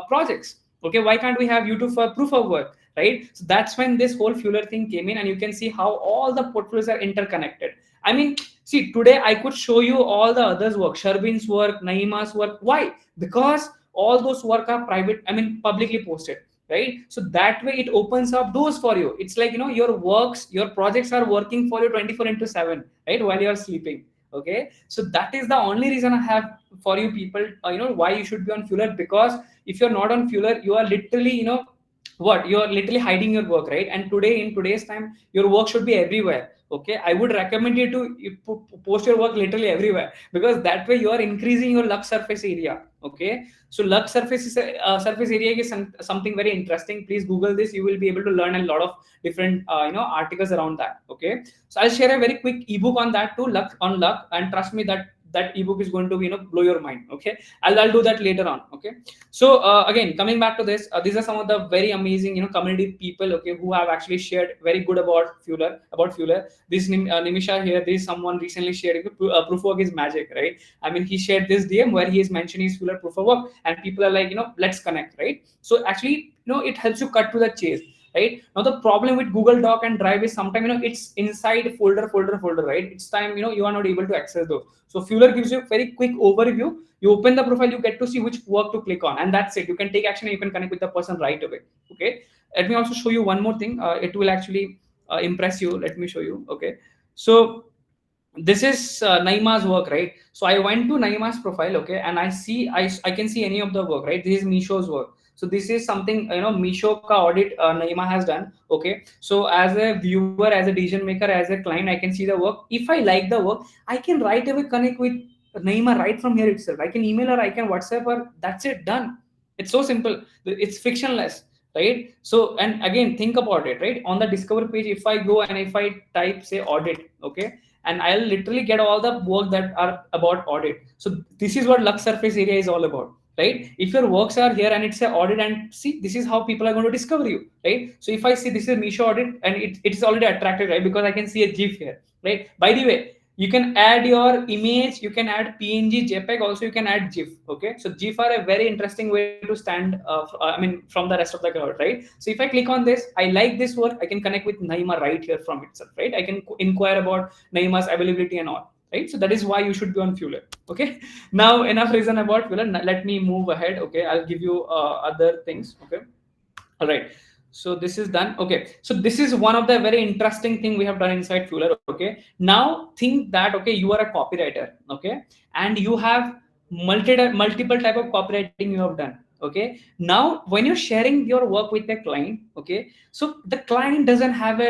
projects? Okay, why can't we have YouTube for proof of work, right? So that's when this whole Fueler thing came in, and you can see how all the portfolios are interconnected. I mean, see, today I could show you all the others' work, Sharbin's work, Naima's work. Why? Because all those work are private, I mean, publicly posted, right? So that way it opens up doors for you. It's like, your works, your projects are working for you 24/7, right? While you're sleeping. Okay. So that is the only reason I have for you people, why you should be on Fueler. Because if you're not on Fueler, you are literally, you're literally hiding your work, right? And today, in today's time, your work should be everywhere. Okay, I would recommend you to post your work literally everywhere, because that way you are increasing your lux surface area. Okay, so lux surface is surface area is something very interesting. Please Google this. You will be able to learn a lot of different articles around that. Okay, so I'll share a very quick ebook on that too, Lux on luck, and trust me that ebook is going to blow your mind. Okay, I'll do that later on. Okay, so again, coming back to this, these are some of the very amazing community people, okay, who have actually shared very good about Fueler. This Nimisha here, this someone recently shared proof of work is magic, right? I mean, he shared this DM where he is mentioning his Fueler proof of work, and people are like, let's connect, right? So actually, it helps you cut to the chase. Right now, the problem with Google Doc and Drive is sometimes it's inside folder, right? It's time you are not able to access those. So Fueler gives you a very quick overview. You open the profile, you get to see which work to click on, and that's it. You can take action and you can connect with the person right away. Okay. Let me also show you one more thing. It will actually impress you. Let me show you. Okay. So this is Naima's work, right? So I went to Naima's profile, okay, and I can see any of the work, right? This is Misho's work. So this is something Misho ka audit Naima has done. Okay, so as a viewer, as a decision maker, as a client, I can see the work. If I like the work, I can right away connect with Naima right from here itself. I can email her, I can WhatsApp her. That's it, done. It's so simple. It's frictionless, right? So, and again, think about it, right? On the discover page, if I go and if I type say audit, okay, and I'll literally get all the work that are about audit. So this is what Lux surface area is all about, right? If your works are here and it's an audit, and see, this is how people are going to discover you, right? So if I see this is Misho audit, and it's already attractive, right? Because I can see a GIF here, right? By the way, you can add your image, you can add PNG, JPEG, also you can add GIF. Okay, so GIF are a very interesting way to stand from the rest of the crowd, right? So if I click on this, I like this work, I can connect with Naima right here from itself, right? I can inquire about Naima's availability and all, right? So that is why you should be on Fueler. Okay, now enough reason about Fueler. Let me move ahead. Okay, I'll give you other things. Okay, all right. So this is done. Okay, so this is one of the very interesting thing we have done inside Fueler. Okay, now think that, okay, you are a copywriter, okay, and you have multiple type of copywriting you have done. Okay, now when you're sharing your work with a client, okay, so the client doesn't have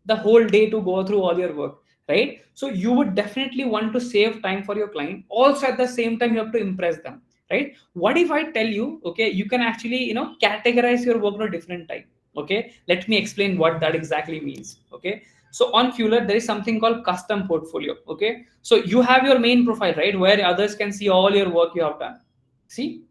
the whole day to go through all your work, right? So you would definitely want to save time for your client. Also at the same time, you have to impress them, right? What if I tell you, okay, you can actually, categorize your work in a different type. Okay, let me explain what that exactly means. Okay, so on Fueler there is something called custom portfolio. Okay, so you have your main profile, right, where others can see all your work you have done. See,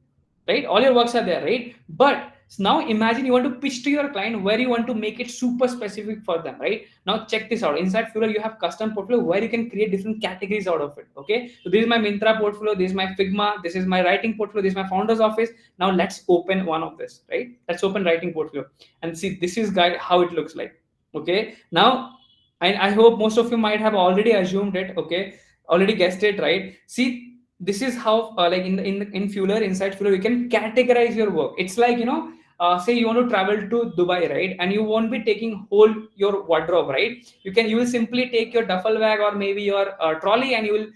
right, all your works are there, right? But now imagine you want to pitch to your client where you want to make it super specific for them, right? Now check this out. Inside Fueler you have custom portfolio where you can create different categories out of it. Okay, so this is my Myntra portfolio, this is my Figma, this is my writing portfolio, this is my founder's office. Now let's open one of this, right? Let's open writing portfolio and see this is guide how it looks like. Okay, now I hope most of you might have already assumed it, okay, already guessed it, right? See, this is how like in Fueler, inside Fueler, you can categorize your work. It's like, say you want to travel to Dubai, right, and you won't be taking whole your wardrobe, right? You will simply take your duffel bag or maybe your trolley, and you will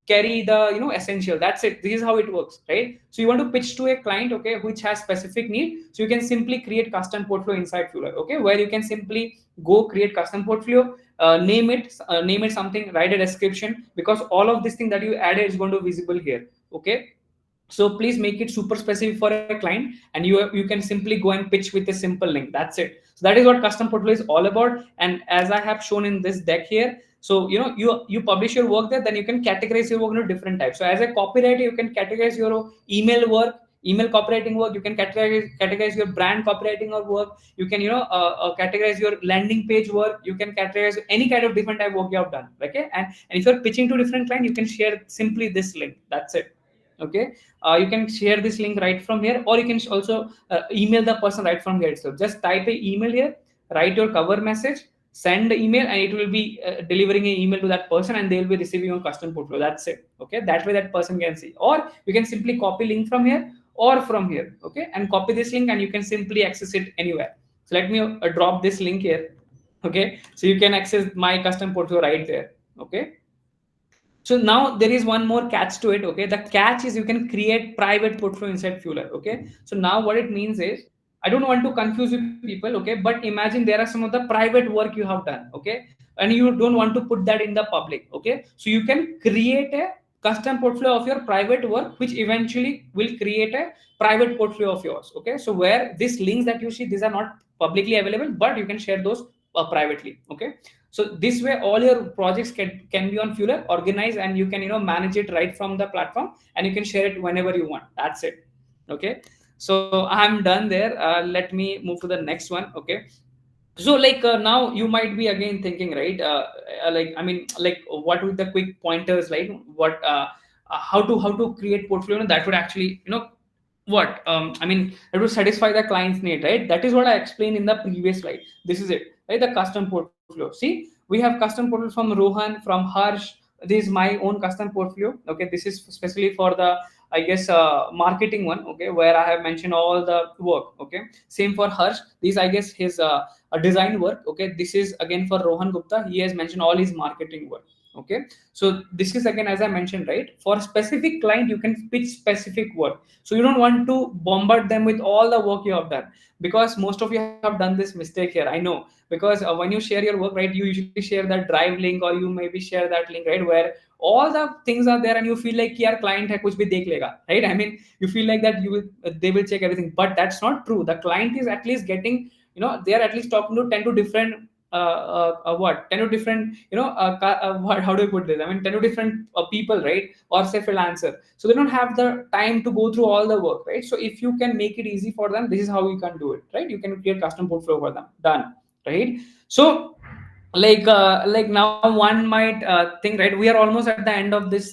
carry the essential. That's it. This is how it works, right? So you want to pitch to a client, okay, which has specific need, so you can simply create custom portfolio inside Fueler, okay, where you can simply go create custom portfolio, name it something, write a description, because all of this thing that you added is going to be visible here. Okay, so please make it super specific for a client, and you can simply go and pitch with a simple link. That's it. So that is what custom portfolio is all about. And as I have shown in this deck here, so you publish your work there, then you can categorize your work into different types. So as a copywriter, you can categorize your email work, email copywriting work. You can categorize your brand copywriting or work. You can categorize your landing page work. You can categorize any kind of different type of work you have done. Okay, and if you're pitching to different client, you can share simply this link. That's it. Okay, you can share this link right from here, or you can also email the person right from here itself. Just type a email here, write your cover message, send the email, and it will be delivering an email to that person, and they will be receiving your custom portfolio. That's it. Okay, that way that person can see. Or you can simply copy link from here or from here. Okay, and copy this link, and you can simply access it anywhere. So let me drop this link here. Okay, so you can access my custom portfolio right there. Okay, so now there is one more catch to it. Okay, the catch is you can create private portfolio inside Fueler. Okay, so now what it means is, I don't want to confuse you people, okay, but imagine there are some of the private work you have done, okay, and you don't want to put that in the public. Okay, so you can create a custom portfolio of your private work, which eventually will create a private portfolio of yours. Okay, so where these links that you see, these are not publicly available, but you can share those privately. Okay, so this way all your projects can be on Fueler, organized, and you can manage it right from the platform, and you can share it whenever you want. That's it. Okay, so I'm done there. Let me move to the next one. Okay, so like now you might be again thinking, right, like I mean, like what would the quick pointers, like what how to create portfolio that would actually what I mean, it would satisfy the client's need, right? That is what I explained in the previous slide. This is it, right? The custom portfolio. See, we have custom portfolio from Rohan, from Harsh. This is my own custom portfolio. Okay, this is especially for the, I guess, marketing one. Okay, where I have mentioned all the work. Okay, same for Harsh. This, I guess, his a design work. Okay, this is again for Rohan Gupta. He has mentioned all his marketing work. Okay, so this is again, as I mentioned, right, for specific client you can pitch specific work. So you don't want to bombard them with all the work you have done, because most of you have done this mistake here, I know, because when you share your work, right, you usually share that drive link, or you maybe share that link, right, where all the things are there, and you feel like your client hai kuch bhi dekh lega, right? I mean, you feel like that you will they will check everything, but that's not true. The client is at least getting, they are at least talking to 10 to different what 10 to different what, how do I put this, I mean 10 to different people, right, or say freelancer. So they don't have the time to go through all the work, right? So if you can make it easy for them, this is how you can do it, right? You can create custom portfolio for them. Done, right? So like now one might think, right, we are almost at the end of this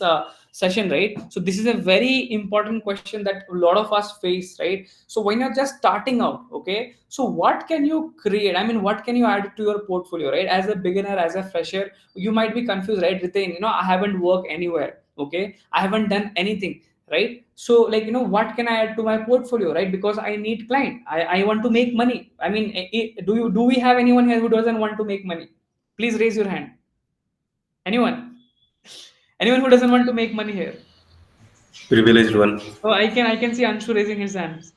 session, right? So this is a very important question that a lot of us face, right? So when you're just starting out, okay, so what can you create, I mean, what can you add to your portfolio, right? As a beginner, as a fresher, you might be confused, right? Rithik, I haven't worked anywhere, okay, I haven't done anything, right? So like, what can I add to my portfolio, right? Because I need client, I want to make money. I mean, do we have anyone here who doesn't want to make money? Please raise your hand. Anyone who doesn't want to make money here? Privileged one. Oh, I can see Anshu raising his hands.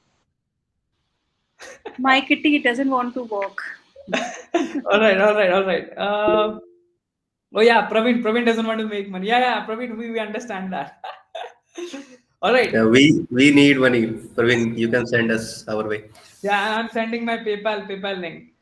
My kitty doesn't want to walk. all right. Oh yeah, Praveen doesn't want to make money. Yeah, Praveen, we understand that. All right. Yeah, we need money. Praveen, you can send us our way. Yeah, I'm sending my PayPal link.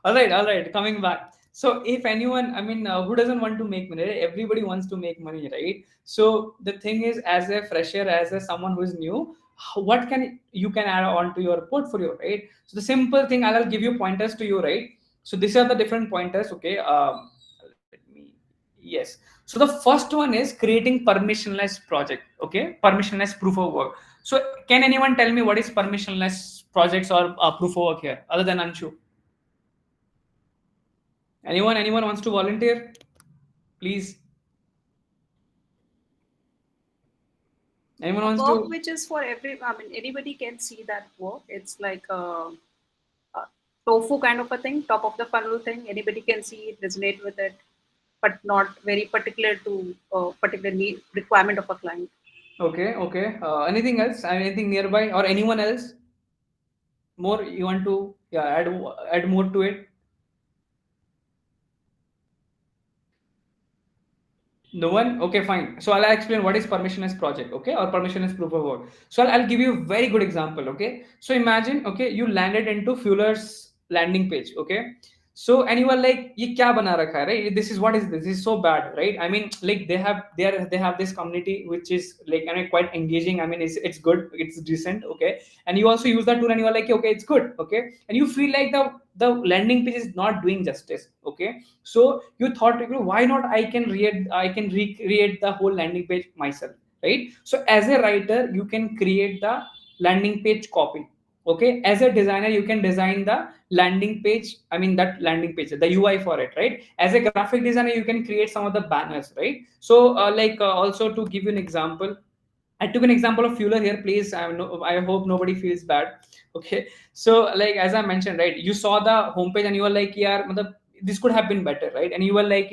All right. Coming back. So if anyone, I mean, who doesn't want to make money? Right? Everybody wants to make money, right? So the thing is, as a fresher, as a someone who is new, what can you can add on to your portfolio, right? So the simple thing, I'll give you pointers to you, right? So these are the different pointers. Okay. Let me. Yes. So the first one is creating permissionless project. Okay, permissionless proof of work. So can anyone tell me what is permissionless projects or proof of work here, other than Anshu? Anyone wants to volunteer? Please. Anyone wants Work to? which is for anybody can see that work. It's like a tofu kind of a thing, top of the funnel thing. Anybody can see it, resonate with it, but not very particular to a particular need requirement of a client. Okay. Anything else? Anything nearby or anyone else? More you want to add more to it? No one? Okay, fine. So I'll explain what is permissionless project, okay, or permissionless proof of work. So I'll give you a very good example, okay. So imagine, okay, you landed into Fueller's landing page, okay. So and you are like, "Ye kya bana rakha hai, right? This is what is this? This is so bad, right?" I mean, like they have this community which is like, I mean, quite engaging. I mean, it's good, it's decent, okay. And you also use that tool, and you are like, okay, it's good, okay. And you feel like the landing page is not doing justice, okay. So you thought, why not I can recreate the whole landing page myself, right? So as a writer, you can create the landing page copy, okay. As a designer, you can design the landing page, I mean that landing page, the UI for it, right? As a graphic designer, you can create some of the banners, right? So also to give you an example, I took an example of Fueller here, please. I hope nobody feels bad. Okay. So, like as I mentioned, right, you saw the homepage and you were like, yeah, this could have been better, right? And you were like,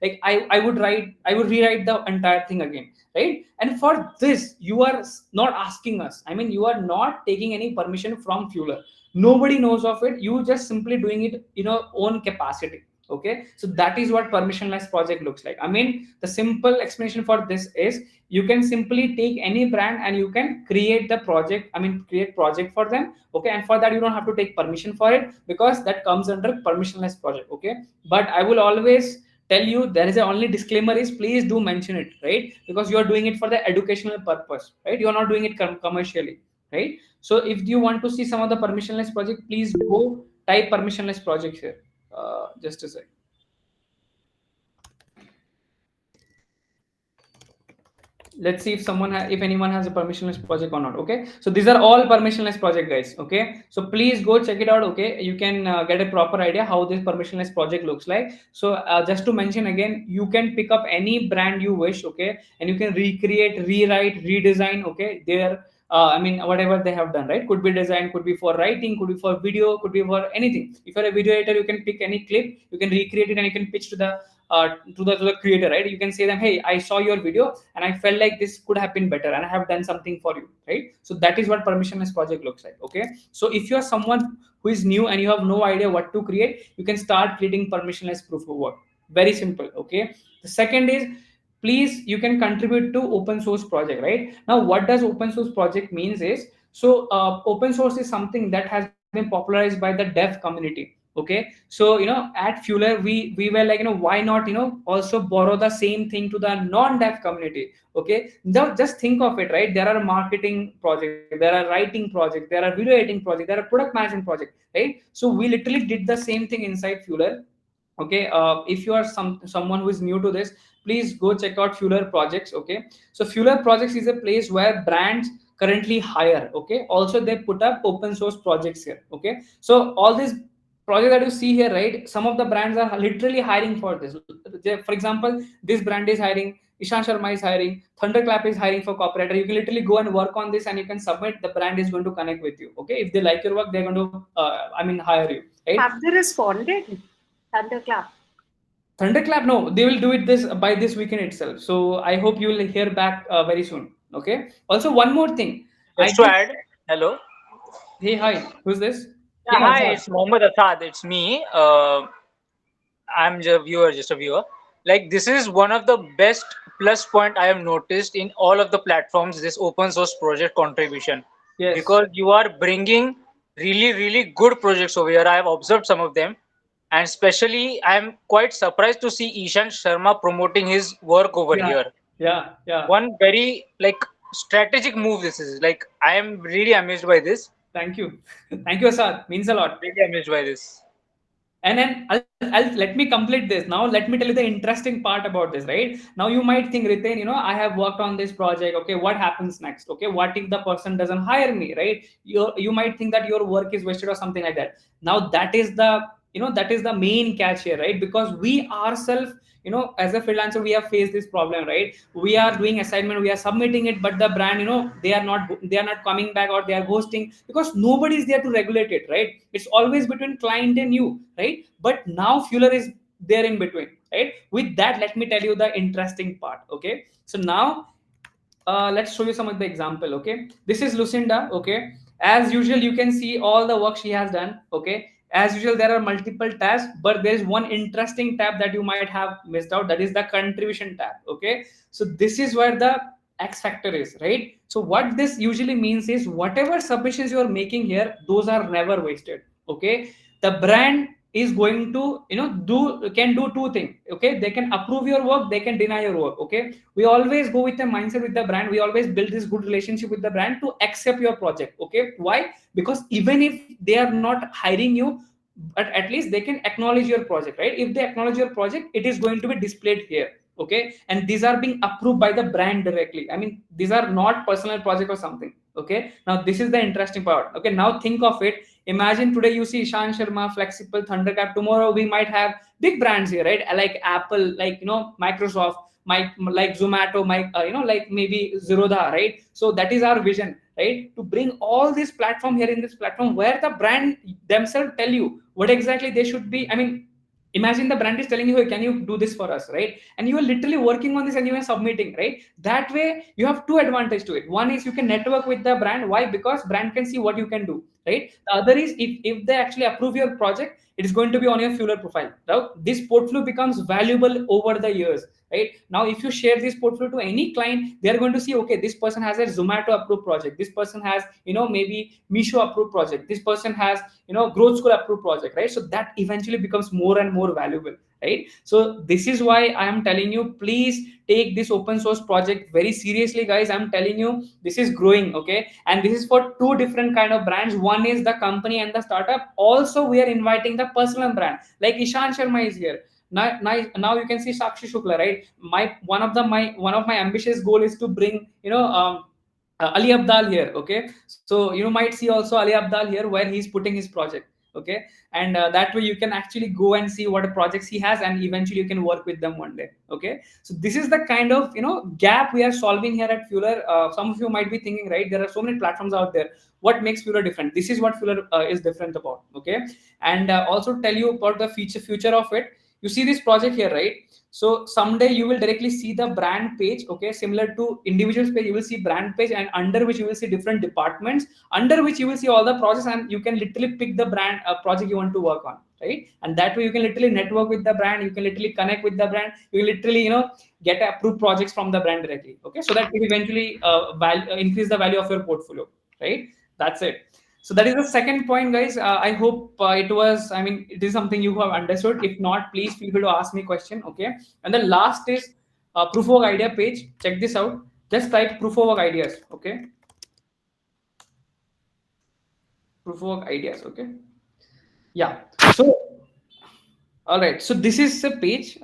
like I would rewrite the entire thing again, right? And for this, you are not asking us. I mean, you are not taking any permission from Fueller. Nobody knows of it. You just simply doing it in your own capacity. Okay. So that is what permissionless project looks like. I mean, the simple explanation for this is, you can simply take any brand and you can create the project, I mean create project for them, okay. And for that, you don't have to take permission for it, because that comes under permissionless project, okay. But I will always tell you, there is a only disclaimer is, please do mention it, right? Because you are doing it for the educational purpose, right? You are not doing it commercially, right? So if you want to see some of the permissionless project, please go type permissionless project here. Just a sec. Let's see if anyone has a permissionless project or not, okay. So these are all permissionless project, guys, okay. So please go check it out, okay. You can get a proper idea how this permissionless project looks like. So just to mention again, you can pick up any brand you wish, okay, and you can recreate, rewrite, redesign, okay, their I mean whatever they have done, right? Could be design, could be for writing, could be for video, could be for anything. If you're a video editor, you can pick any clip, you can recreate it, and you can pitch to the creator, right? You can say them, hey, I saw your video and I felt like this could have been better, and I have done something for you, right? So that is what permissionless project looks like, okay. So if you are someone who is new and you have no idea what to create, you can start creating permissionless proof of work. Very simple, okay. The second is, please, you can contribute to open source project, right? Now what does open source project means is, so open source is something that has been popularized by the dev community, okay. So at Fueller, we were like, why not also borrow the same thing to the non-dev community, okay. Now just think of it, right? There are marketing projects, there are writing projects, there are video editing projects, there are product management projects, right? So we literally did the same thing inside Fueller, okay. If you are someone who is new to this, please go check out Fueller projects, okay. So Fueller projects is a place where brands currently hire, okay. Also they put up open source projects here, okay. So all these project that you see here, right, some of the brands are literally hiring for this. For example, this brand is hiring, Ishan Sharma is hiring, Thunderclap is hiring for copywriter. You can literally go and work on this and you can submit. The brand is going to connect with you. Okay, if they like your work, they're going to hire you. Right? Have they responded? Thunderclap. Thunderclap, no, they will do it by this weekend itself. So I hope you will hear back very soon. Okay. Also, one more thing. Just to add, hello. Hey, hi. Who's this? Yeah, Hey, hi, Azad. it's Mohammad Athad. It's me. I'm just a viewer. Like this is one of the best plus point I have noticed in all of the platforms. This open source project contribution, Yes. because you are bringing really good projects over here. I have observed some of them, and especially I am quite surprised to see Ishan Sharma promoting his work over Yeah. here. Yeah. One very strategic move. This is like I am really amazed by this. Thank you. Thank you, Asad. Means a lot. Really amazed by this. And then I'll let me complete this. Now let me tell you the interesting part about this, right? Now you might think, Ritain, I have worked on this project. Okay, what happens next? Okay, what if the person doesn't hire me, right? You might think that your work is wasted or something like that. Now that is the main catch here, right? Because we ourselves, as a freelancer, we have faced this problem, right? We are doing assignment, we are submitting it, but the brand, they are not coming back, or they are ghosting, because nobody is there to regulate it, right? It's always between client and you, right? But now Fueler is there in between, right? With that, let me tell you the interesting part. Okay, so now let's show you some of the example. Okay, this is Lucinda. Okay, as usual, you can see all the work she has done. Okay, as usual, there are multiple tabs, but there is one interesting tab that you might have missed out. That is the contribution tab. Okay, so this is where the X factor is, right? So what this usually means is whatever submissions you are making here, those are never wasted. Okay, the brand is going to can do two things. Okay, they can approve your work, they can deny your work. Okay, we always go with the mindset with the brand, we always build this good relationship with the brand to accept your project. Okay, why? Because even if they are not hiring you, but at least they can acknowledge your project, right? If they acknowledge your project, it is going to be displayed here. Okay, and these are being approved by the brand directly. I mean, these are not personal project or something. Okay, now this is the interesting part. Okay, now think of it. Imagine today you see Ishan Sharma, Flexible, Thunderclap. Tomorrow we might have big brands here, right? Like Apple, like Microsoft, like Zomato, like maybe Zerodha, right? So that is our vision, right? To bring all this platform here in this platform where the brand themselves tell you what exactly they should be. I mean, imagine the brand is telling you, hey, can you do this for us, right? And you are literally working on this and you are submitting, right? That way you have two advantages to it. One is you can network with the brand. Why? Because brand can see what you can do, right? The other is if they actually approve your project, it is going to be on your Fueler profile. Now this portfolio becomes valuable over the years, right? Now if you share this portfolio to any client, they are going to see, okay, this person has a Zomato approved project, this person has maybe Misho approved project, this person has Growth School approved project, right? So that eventually becomes more and more valuable, right? So this is why I am telling you, please take this open source project very seriously, guys. I'm telling you, this is growing. Okay, and this is for two different kind of brands. One is the company and the startup. Also we are inviting the personal brand, like Ishan Sharma is here. Now you can see Sakshi Shukla, right? One of my ambitious goal is to bring Ali Abdal here. Okay, so you might see also Ali Abdal here where he's putting his project. Okay, and that way you can actually go and see what projects he has, and eventually you can work with them one day. Okay, so this is the kind of gap we are solving here at Fueler. Some of you might be thinking, right, there are so many platforms out there, what makes Fueler different? This is what Fueler is different about. Okay, and also tell you about the future of it. You see this project here, right? So someday you will directly see the brand page. Okay, similar to individuals page, you will see brand page, and under which you will see different departments, under which you will see all the projects, and you can literally pick the brand project you want to work on, right? And that way you can literally network with the brand, you can literally connect with the brand, you can literally get approved projects from the brand directly. Okay, so that will eventually increase the value of your portfolio, right? That's it. So that is the second point, guys. I hope it is something you have understood. If not, please feel free to ask me a question. Okay. And the last is proof of work idea page. Check this out. Just type proof of work ideas. Okay. Proof of work ideas. Okay. Yeah. So, all right. So this is the page.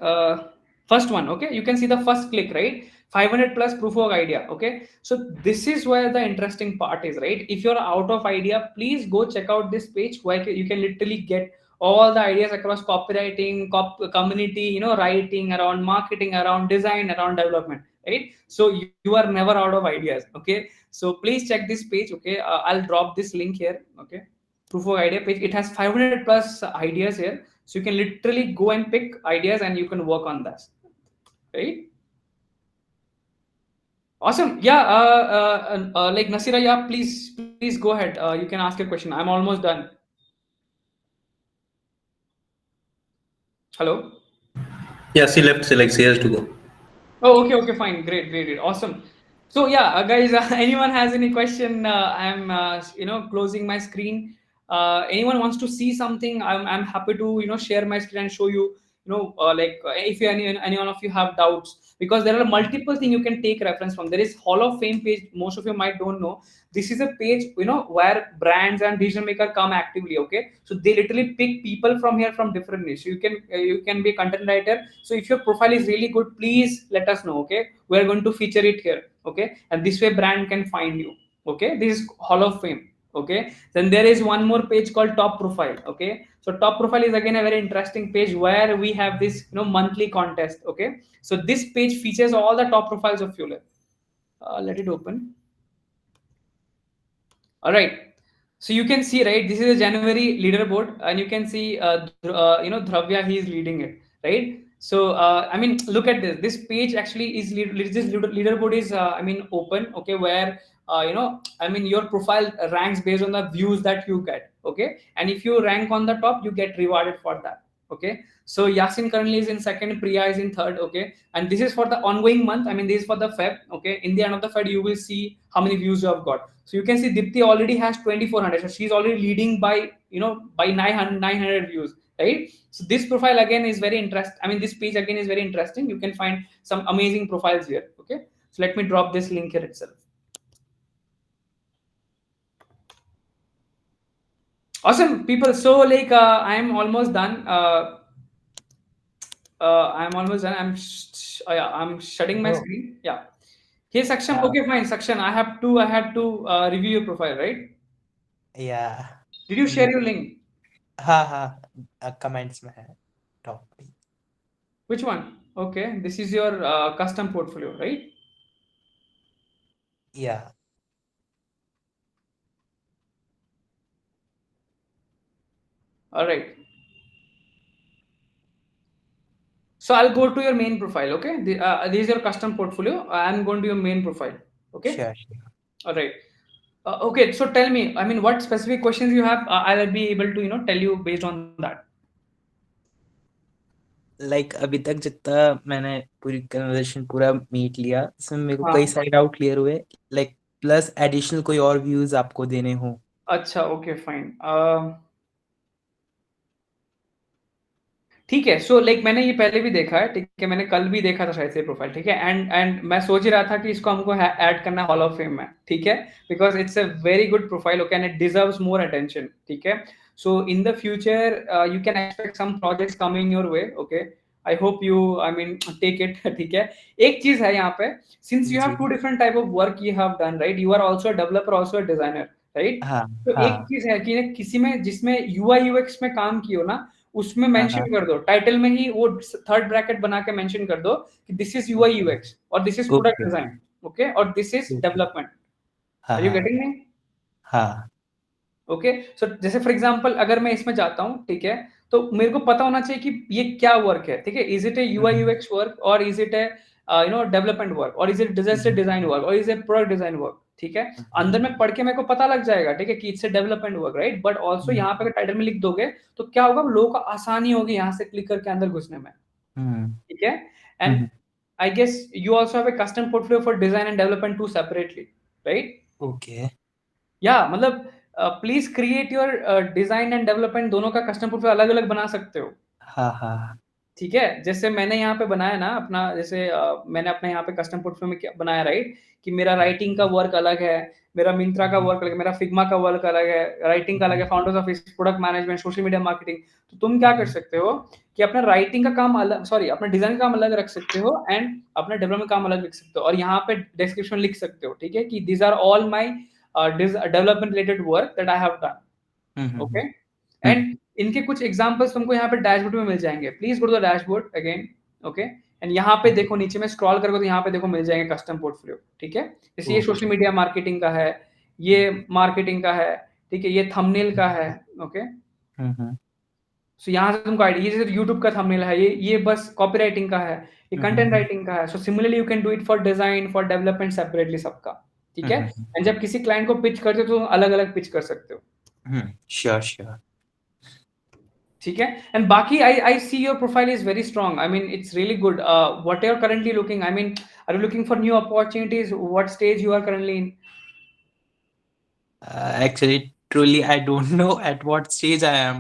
First one. Okay. You can see the first click, right? 500 plus proof of work idea. Okay, so this is where the interesting part is, right? If you're out of idea, please go check out this page where you can literally get all the ideas across copywriting, community, writing, around marketing, around design, around development, right? So you are never out of ideas. Okay, so please check this page. Okay, I'll drop this link here. Okay, proof of idea page. It has 500 plus ideas here, so you can literally go and pick ideas and you can work on that, right? Awesome. Yeah. Like Nasira, yeah, please go ahead. You can ask your question. I'm almost done. Hello. Yeah, she left. She has to go. Oh, okay, fine, great, awesome. So yeah, guys, anyone has any question? I'm closing my screen. Anyone wants to see something? I'm happy to share my screen and show you. If any one of you have doubts, because there are multiple things you can take reference from. There is Hall of Fame page. Most of you might don't know. This is a page where brands and decision maker come actively. Okay, so they literally pick people from here from different niche. So you can be a content writer. So if your profile is really good, please let us know. Okay, we are going to feature it here. Okay, and this way brand can find you. Okay, this is Hall of Fame. Okay, then there is one more page called Top Profile. Okay, so Top Profile is again a very interesting page where we have this monthly contest. Okay, so this page features all the top profiles of Fueler. Let it open. All right, so you can see, right, this is a January leaderboard, and you can see Dravya, he is leading it, right? So I mean, look at this. This page actually is this leaderboard is open. Okay, where your profile ranks based on the views that you get. Okay, and if you rank on the top, you get rewarded for that. Okay, so Yasin currently is in second, Priya is in third. Okay, and this is for the ongoing month. I mean, this is for the Feb. Okay, in the end of the Feb, you will see how many views you have got. So you can see Dipti already has 2400. So she's already leading by by 900 views, right? So this profile again is very interesting. I mean, this page again is very interesting. You can find some amazing profiles here. Okay, so let me drop this link here itself. Awesome, people. So like I'm almost done. I'm almost done. I'm shutting my screen. Yeah. Hey, Saksham. Okay, fine. Saksham, I had to review your profile, right? Yeah. Did you share your link? हाँ comments में है top पे. Which one? Okay, this is your custom portfolio, right? Yeah. All right. So I'll go to your main profile. Okay, this is your custom portfolio. I'm going to your main profile. Okay. Sure. All right. Okay. So tell me, I mean, what specific questions you have? I'll be able to tell you based on that. Like अभी तक जितना मैंने पूरी conversation पूरा meet लिया, इसमें मेरे को कई सारे डाउट क्लियर हुए. Like प्लस एडिशनल कोई और व्यूज आपको देने हो. अच्छा, ओके, फाइन. ठीक है. सो लाइक मैंने ये पहले भी देखा है. ठीक है, मैंने कल भी देखा था शायद से प्रोफाइल. ठीक है, एंड मैं सोच ही रहा था कि इसको हमको ऐड करना हॉल ऑफ फेम में. ठीक है, because it's a very good profile. Okay, and it deserves more attention. ठीक है, so in the future you can expect some projects coming your way. Okay, I hope you take it. ठीक है, एक चीज है यहाँ पे, since you have two different type of work you have done, right? You are also a developer, also a designer, right? तो एक चीज है कि किसी में जिसमें यूआई यूएक्स में काम किया हो ना, उसमें मेंशन कर दो, टाइटल में ही वो थर्ड ब्रैकेट बना के मेंशन कर दो कि दिस इज यूआई यूएक्स और this is product design. Okay, और this is development. Are you getting me? हाँ. ओके, सो जैसे फॉर एग्जांपल अगर मैं इसमें जाता हूँ, ठीक है, तो मेरे को पता होना चाहिए कि ये क्या वर्क है. ठीक है, is it a UI UX work और is it a development work और इज इट डिजाइन वर्क और is it product design work. ठीक है, अंदर में पढ़ के मेरे को पता लग जाएगा. ठीक है, कि it's a development work, right? But also यहाँ पे टाइटल में लिख दोगे तो क्या होगा, लोगों को आसानी होगी यहाँ से क्लिक करके अंदर घुसने में. ठीक है, and I guess you also have a custom portfolio for design and development two separately, right? Okay. या मतलब please create your design and development दोनों का कस्टम पोर्टफोलियो अलग अलग बना सकते हो. हाँ. ठीक है, जैसे मैंने यहाँ पे बनाया ना अपना, जैसे मैंने अपने यहाँ पे कस्टम पोर्टफोलियो में क्या बनाया, राइट? कि मेरा राइटिंग का वर्क अलग है, मेरा मिंत्रा का वर्क अलग है, मेरा फिग्मा का वर्क अलग है, राइटिंग का अलग है, founders office, product management, social media marketing. तो तुम क्या कर सकते हो कि अपना राइटिंग का काम अलग, सॉरी अपना डिजाइन का काम अलग रख सकते हो एंड अपना डेवलपमेंट काम अलग रख सकते हो, और यहाँ पे डिस्क्रिप्शन लिख सकते हो. ठीक है, कि these are all my development related work that I have done. Okay, and इनके कुछ एग्जांपल्स तुमको यहाँ पे डैशबोर्ड में मिल जाएंगे. Please go to the dashboard again. Okay, and यहाँ पे देखो नीचे में स्क्रॉल करोगे तो यहाँ पे देखो मिल जाएंगे कस्टम पोर्टफोलियो. ठीक है, जैसे ये सोशल मीडिया मार्केटिंग का है, ये मार्केटिंग का है, ठीक है, ये थंबनेल का है. ओके, सो यहाँ से तुमको आइडिया, ये जैसे यूट्यूब का थंबनेल है, ये बस कॉपीराइटिंग का है, ये कंटेंट राइटिंग का है. So similarly you can do it for design, for development separately सबका. ठीक है, एंड जब किसी क्लाइंट को पिच करते हो तो अलग अलग पिच कर सकते हो. श्योर. ठीक है, एंड बाकी I see your profile is very strong. I mean it's really good. What you are currently looking, I mean are you looking for new opportunities? What stage you are currently in? Actually, truly, I don't know at what stage I am.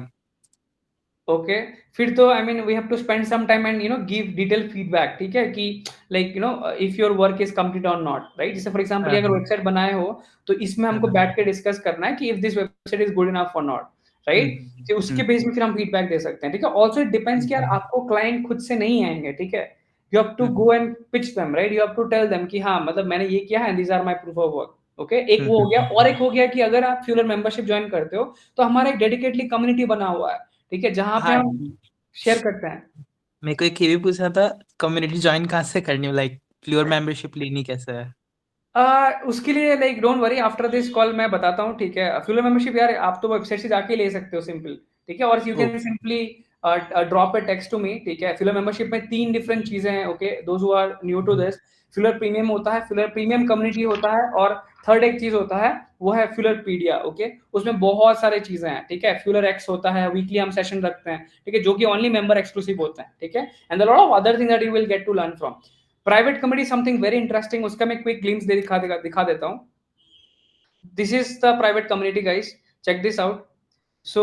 Okay, फिर तो I mean we have to spend some time and give detail feedback. ठीक है, कि like if your work is complete और not, right? जैसे for example अगर website बनाए हो तो इसमें हमको बैठ के डिस्कस करना है कि if this website is good enough और नॉट, राइट? तो उसके बेस में फिर हम फीडबैक दे सकते हैं. ठीक है, ऑल्सो इट डिपेंड्स कि यार आपको क्लाइंट खुद से नहीं आएंगे. ठीक है, you have to go and pitch them, right? You have to tell them कि हाँ मतलब मैंने ये किया है, these are my proof of work. Okay, एक वो हो गया. और एक हो गया कि अगर आप फ्यूलर मेंबरशिप ज्वाइन करते हो तो हमारा एक डेडिकेटली कम्युनिटी बना हुआ है. ठीक है, जहां पे हम शेयर करते हैं. मेरे को एक ये भी पूछना था, कम्युनिटी ज्वाइन कहाँ से करनी है, लाइक फ्लोर मेंबरशिप लेनी कैसे है? उसके लिए like don't worry, after this call मैं बताता हूँ. ठीक है, फ्यूलर मेंबरशिप यार आप तो वेबसाइट से जाके ले सकते हो सिंपल. ठीक है, और you can simply drop a text to me. ठीक है, फ्यूलर मेंबरशिप में 3 डिफरेंट चीजें हैं. Okay, those who are new to this, Fueler premium होता है, फ्यूलर प्रीमियम कम्युनिटी होता है, और थर्ड एक चीज होता है वो है फ्यूलर पीडिया. ओके, उसमें बहुत सारे चीजें हैं. ठीक है, फ्यूलर एक्स होता है, वीकली हम सेशन रखते हैं. ठीक है, जो कि ओनली मेंबर एक्सक्लूसिव होते हैं. ठीक है, and lot of other thing that you will get to learn from. Private community something very interesting, उसका मैं क्विक ग्लिम्स दिखा देता हूँ. This is the private community guys, check this out. So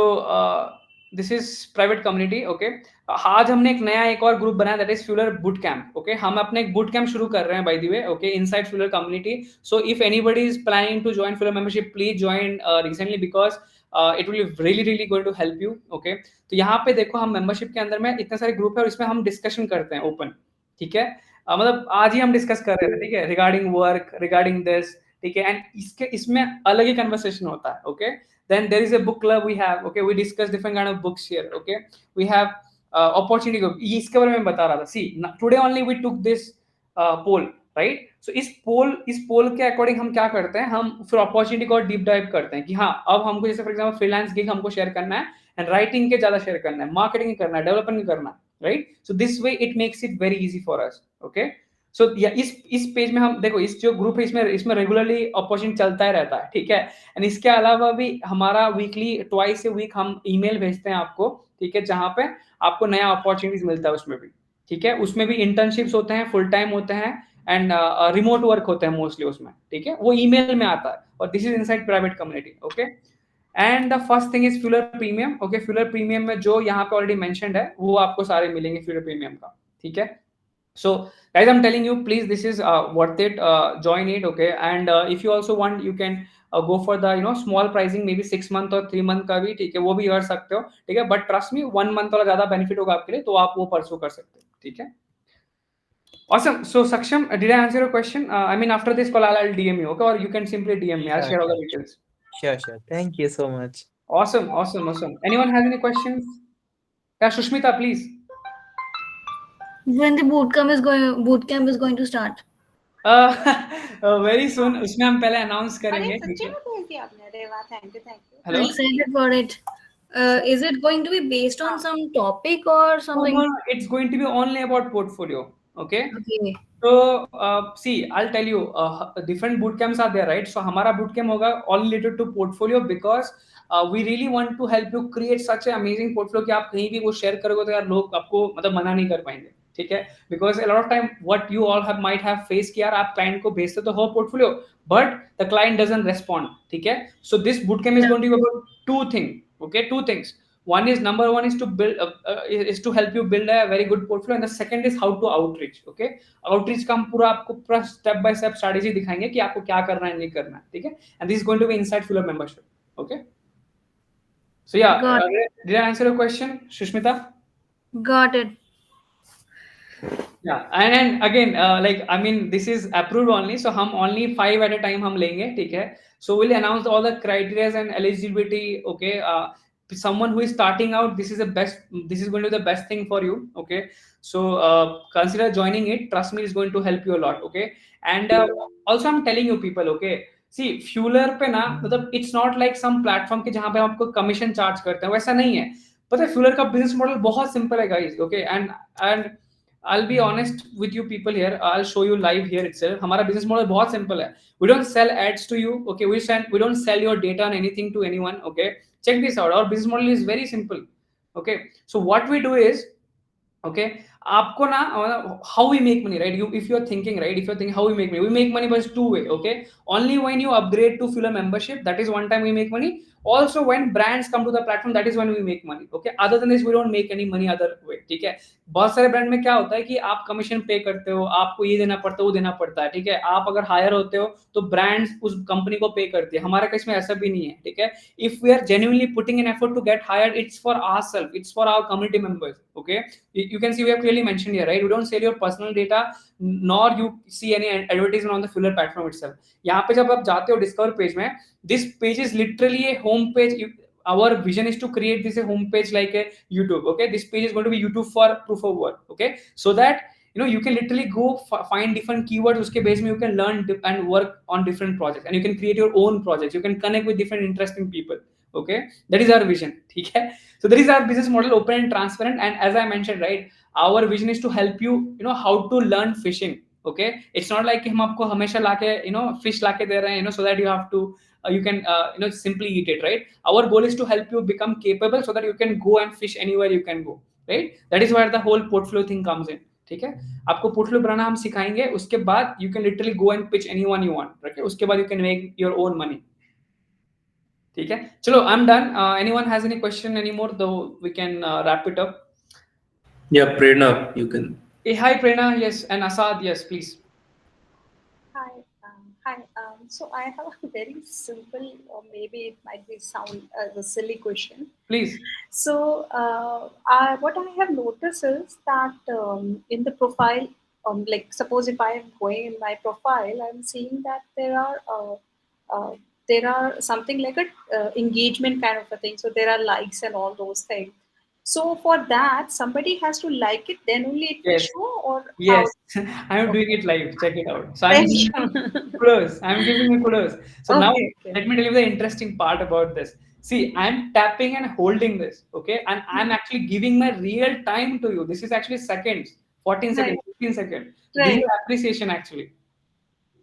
this is private community. Okay, आज हमने एक और group बनाया, that is Fueler boot camp. Okay, हम अपने एक बूट कैंप शुरू कर रहे हैं by the way. Okay, inside फ्यूलर community. So if anybody is planning to join Fueler membership, please join recently, because it will be really going to help you. Okay, तो यहाँ पे देखो हम मेंबरशिप के अंदर में इतने सारे ग्रुप है और इसमें हम डिस्कशन करते हैं ओपन. ठीक है, मतलब आज ही हम डिस्कस कर रहे थे. ठीक है, रिगार्डिंग वर्क, रिगार्डिंग दिस. ठीक है, एंड इसमें अलग ही कन्वर्सेशन होता है. Okay, then there is a book club we have. Okay, we discuss different kind of books here. Okay, we have opportunity group. ये इसके बारे में बता रहा था. See, today only we took this poll, right? So इस poll के according हम क्या करते हैं, हम फिर अपॉर्चुनिटी को डीप डाइव करते हैं कि हाँ अब हमको जैसे फॉर एग्जांपल फ्रीलांस गिग हमको शेयर करना है, एंड राइटिंग के ज्यादा शेयर करना है, मार्केटिंग करना है, डेवलपमेंट करना है, right? So this way it makes it very easy for us. Okay, so इस पेज में हम देखो, इस जो ग्रुप है इसमें रेगुलरली अपॉर्चुनिटी चलता ही रहता है. ठीक है, एंड इसके अलावा भी हमारा वीकली ट्वाइस ए वीक हम ईमेल भेजते हैं आपको. ठीक है, जहां पे आपको नया अपॉर्चुनिटीज मिलता है उसमें भी. ठीक है, उसमें भी इंटर्नशिप्स होते हैं, फुल टाइम होते हैं, एंड रिमोट वर्क होते हैं मोस्टली उसमें. ठीक है, वो ईमेल में आता है, और this is inside private community. Okay, and the first thing is Fueler premium. Okay, Fueler premium में जो यहाँ पे ऑलरेडी मेंशन्ड है वो आपको सारे मिलेंगे फ्यूलर प्रीमियम का. ठीक है, so guys, I'm telling you, please, this is worth it. Join it. Okay, and if you also want, you can go for the small pricing, maybe 6 month और 3 month का भी. ठीक है, वो भी कर सकते हो. ठीक है, but trust me, 1 month वाला ज्यादा बेनिफिट होगा आपके लिए, तो आप वो परसू कर सकते हो. ठीक है, awesome. So Saksham, did I answer your question? I mean, after this call I'll DM you. Okay, or you can simply DM me. I'll share all the details. Sure. Thank you so much. Awesome. Anyone has any questions? Yeah, Shushmita, please. When the boot camp is going to start? Very soon. उसमें हम पहले announce करेंगे. सच्ची में भेज दिया आपने? अरे वाह, thank you. Hello? I'm excited for it. Is it going to be based on some topic or something? No, it's going to be only about portfolio. Okay. Okay. So see, I'll tell you, different boot camps are there, right? So हमारा boot camp होगा all related to portfolio, because we really want to help you create such an amazing portfolio कि आप कहीं भी वो share करोगे तो यार लोग आपको मतलब मना नहीं कर पाएंगे. ठीक है, because a lot of time what you all might have faced कि यार आप client को भेजते तो हो portfolio, but the client doesn't respond. ठीक है, so this bootcamp is going to be about two things. One is to build is to help you build a very good portfolio, and the second is how to outreach. Okay, outreach का हम पूरा आपको पूरा step by step strategy दिखाएंगे कि आपको क्या करना है, नहीं करना है. ठीक है, and this is going to be inside Fuller membership. Okay, so yeah, did I answer your question, Shushmita? Got it. Yeah, and again, like I mean, this is approved only, so हम only 5 at a time हम लेंगे. ठीक है, so we'll announce all the criteria and eligibility. Okay, someone who is starting out, this is going to be the best thing for you. Okay, so consider joining it. Trust me, it's going to help you a lot. Okay, and also I'm telling you people, okay, see Fueler पे ना मतलब it's not like some platform के जहाँ पे आपको commission charge करते हैं, वैसा नहीं है. पता है Fueler का business model बहुत simple है guys. Okay, and I'll be honest with you people here. I'll show you live here itself. हमारा business model बहुत simple है. We don't sell ads to you. Okay, we don't sell your data and anything to anyone. Okay, check this out. Our business model is very simple. Okay, so what we do is, okay, आपको ना how we make money, right? If you're thinking how we make money by two way. Okay, only when you upgrade to Fueler membership, that is one time we make money. Also when brands come to the platform, that is when we make money. Okay, other than this we don't make any money other way. ठीक है, बहुत सारे brand में क्या होता है कि आप कमीशन पे करते हो, आपको ये देना पड़ता है, वो देना पड़ता है. ठीक है, आप अगर हायर होते हो तो ब्रांड्स उस कंपनी को पे करती है. हमारा केस में ऐसा भी नहीं है. ठीक है, if we are genuinely putting an effort to get hired, it's for ourselves, it's for our community members. Okay, you can see we have clearly mentioned here, right? We don't sell your personal data, nor you see any advertisement on the Fueler platform itself. यहाँ पे जब आप जाते हो discover page में, this page is literally a home page. Our vision is to create this a home page like a YouTube. Okay, this page is going to be YouTube for proof of work. Okay, so that you can literally go find different keywords. उसके base में you can learn and work on different projects, and you can create your own projects. You can connect with different interesting people. Okay, that is our vision. ठीक है, so that is our business model, open and transparent. And as I mentioned, right, our vision is to help you, how to learn fishing. Okay, it's not like हम आपको हमेशा लाके fish लाके दे रहे हैं, so that you have to you can simply eat it, right? Our goal is to help you become capable so that you can go and fish anywhere you can go, right? That is where the whole portfolio thing comes in. ठीक है, आपको portfolio बनाना हम सिखाएंगे. उसके बाद you can literally go and pitch anyone you want. Okay, उसके बाद you can make your own money. ठीक है, चलो, I'm done. Anyone has any question anymore? Though we can wrap it up. Yeah, Prerna, you can. Hey, hi Prerna, yes, and Asad, yes, please. Hi. So I have a very simple, or maybe it might be sound a silly question. Please. So what I have noticed is that in the profile, like suppose if I am going in my profile, I'm seeing that there are something like a engagement kind of a thing. So there are likes and all those things. So for that, somebody has to like it, then only it will Yes. show, or Yes, I am doing it live. Check it out. So I'm giving you kudos. I'm giving you kudos. So now Okay. let me tell you the interesting part about this. See, I'm tapping and holding this, okay, and I'm actually giving my real time to you. This is actually seconds, 14 seconds, 15 seconds. This Right. is appreciation actually.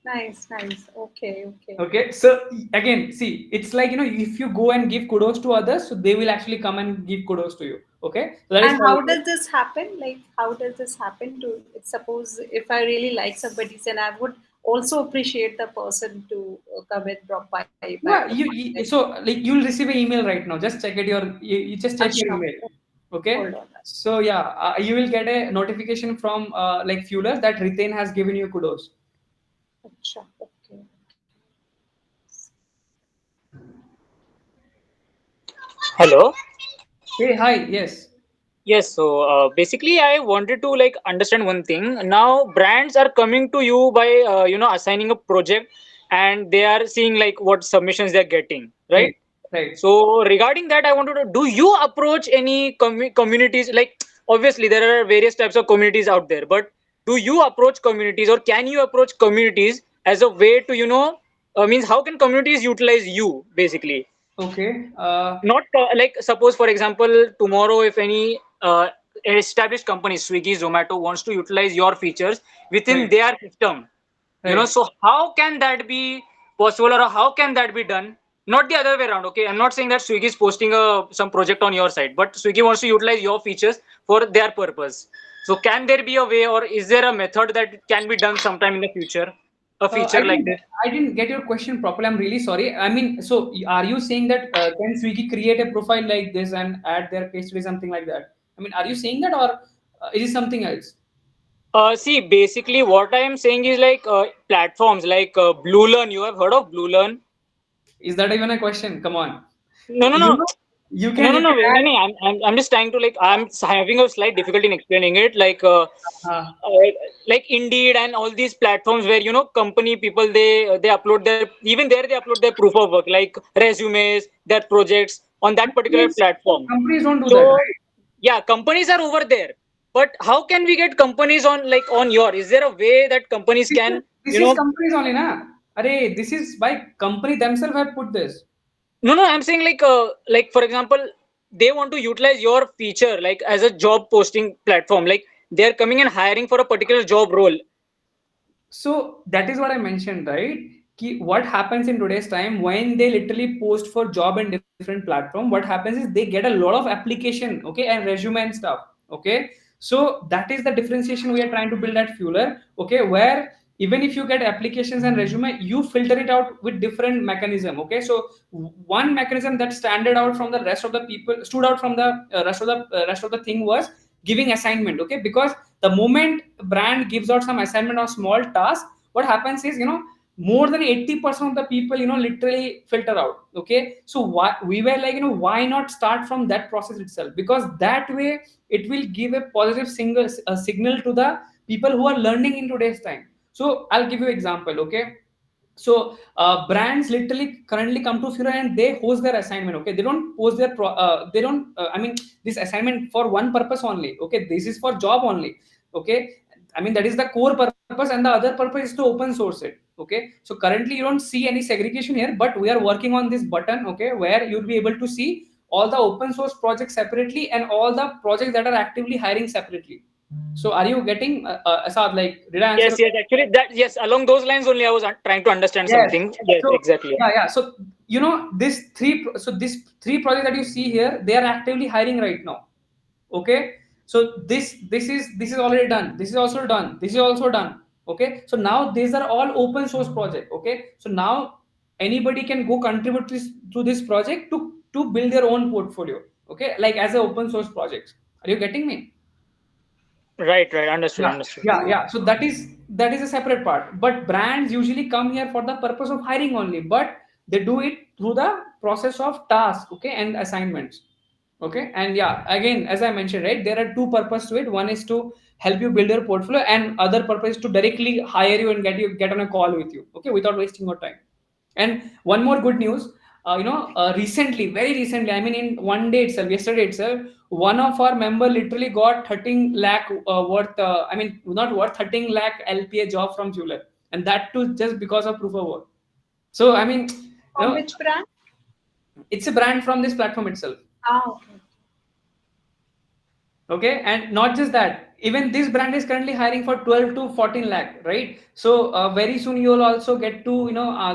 Nice. Okay. Okay, so again, see, it's like if you go and give kudos to others, so they will actually come and give kudos to you. Okay, so that is And how does this happen? Like, how does this happen to, suppose if I really like somebody, then I would also appreciate the person to come and drop by. Yeah, so like you'll receive an email right now. Just check it. You just check your Achha. email. Okay. Hold on. So yeah, you will get a notification from like Fueler that Riten has given you kudos. Achha, okay. Hello. Hey, hi. Yes. Yes, so basically I wanted to like understand one thing. Now brands are coming to you by assigning a project, and they are seeing like what submissions they're getting, right? Right. So regarding that, I wanted to, do you approach any communities? Like obviously there are various types of communities out there, but do you approach communities, or can you approach communities as a way to means how can communities utilize you basically? Okay. Not like suppose for example tomorrow if any established company Swiggy, Zomato wants to utilize your features within Right. their system, Right. so how can that be possible, or how can that be done? Not the other way around. Okay, I'm not saying that Swiggy is posting some project on your site, but Swiggy wants to utilize your features for their purpose. So can there be a way, or is there a method that can be done sometime in the future, a feature like this? I didn't get your question properly. I'm really sorry. I mean, so are you saying that can Swiggy create a profile like this and add their case study, something like that? I mean, are you saying that, or is it something else? See, basically what I am saying is like platforms like BlueLearn. You have heard of BlueLearn? Is that even a question? Come on. No. You can. No. I'm just trying to I'm having a slight difficulty in explaining it. Like Indeed and all these platforms where company people they upload their, even there they upload their proof of work, like resumes, their projects, on that particular platform. Companies don't do So that, right? yeah, companies are over there, but how can we get companies on on your? Is there a way that companies can This is companies only, na? Arey, this is by company themselves have put this. No, I'm saying like for example, they want to utilize your feature like as a job posting platform. Like they're coming and hiring for a particular job role. So that is what I mentioned, right? What happens in today's time when they literally post for job in different platform, what happens is they get a lot of application, okay, and resume and stuff, okay. So that is the differentiation we are trying to build at Fueler, okay, where even if you get applications and resume, you filter it out with different mechanism, okay. So one mechanism that stood out from the rest of the thing was giving assignment, okay, because the moment brand gives out some assignment or small task, what happens is, more than 80% of the people, literally filter out, okay. So we were like, why not start from that process itself, because that way it will give a positive signal to the people who are learning in today's time. So I'll give you example, okay. So brands literally currently come to Fueler and they host their assignment, okay. They don't post their they don't I mean, this assignment for one purpose only, okay. This is for job only, okay. I mean, that is the core purpose, and the other purpose is to open source it, okay. So currently you don't see any segregation here, but we are working on this button, okay, where you'll be able to see all the open source projects separately and all the projects that are actively hiring separately. So are you getting Asad, like, did I answer? Yes, actually yes, along those lines only I was trying to understand something. Yes, so, exactly. Yeah. So these three projects that you see here, they are actively hiring right now, okay. So this is already done, this is also done, this is also done, okay. So now these are all open source project, okay. So now anybody can go contribute to this project to build their own portfolio, okay, like as an open source projects. Are you getting me? Right, understood. Yeah. So that is a separate part. But brands usually come here for the purpose of hiring only, but they do it through the process of tasks, okay, and assignments, okay. And yeah, again, as I mentioned, right, there are two purposes to it. One is to help you build your portfolio, and other purpose is to directly hire you and get on a call with you, okay, without wasting your time. And one more good news, recently, very recently, I mean, in one day itself, yesterday itself, one of our member literally got 13 lakh worth, not worth, 13 lakh LPA job from Fueler, and that too just because of proof of work. So, I mean, From which brand? It's a brand from this platform itself. Okay. Okay, and not just that, even this brand is currently hiring for 12 to 14 lakh, right? So very soon you will also get to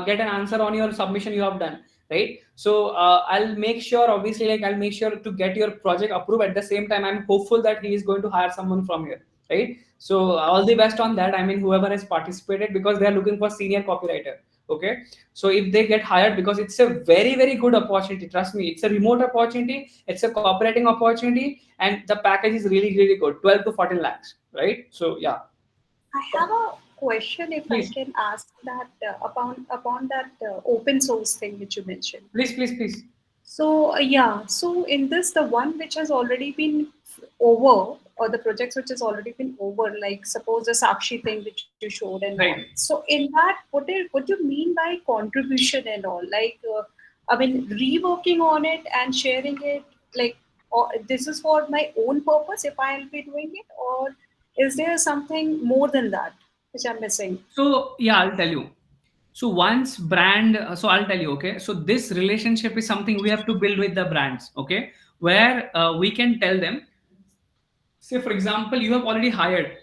get an answer on your submission you have done, right? So I'll make sure, obviously, like, I'll make sure to get your project approved. At the same time, I'm hopeful that he is going to hire someone from here, right? So all the best on that. I mean, whoever has participated, because they are looking for senior copywriter, okay. So if they get hired, because it's a very, very good opportunity, trust me, it's a remote opportunity, it's a cooperating opportunity, and the package is really, really good, 12 to 14 lakhs, right? So yeah. I have a question, if Please. I can ask that upon that open source thing which you mentioned. Please. So so in this, the one which has already been over, or the projects which has already been over, like suppose the Sakshi thing which you showed and all. Right. So in that, what do you mean by contribution and all? Like, I mean, reworking on it and sharing it, like, or this is for my own purpose if I'll be doing it, or is there something more than that which I'm missing? So yeah, I'll tell you. So once brand, so I'll tell you, okay. So this relationship is something we have to build with the brands, okay, where we can tell them, say for example, you have already hired,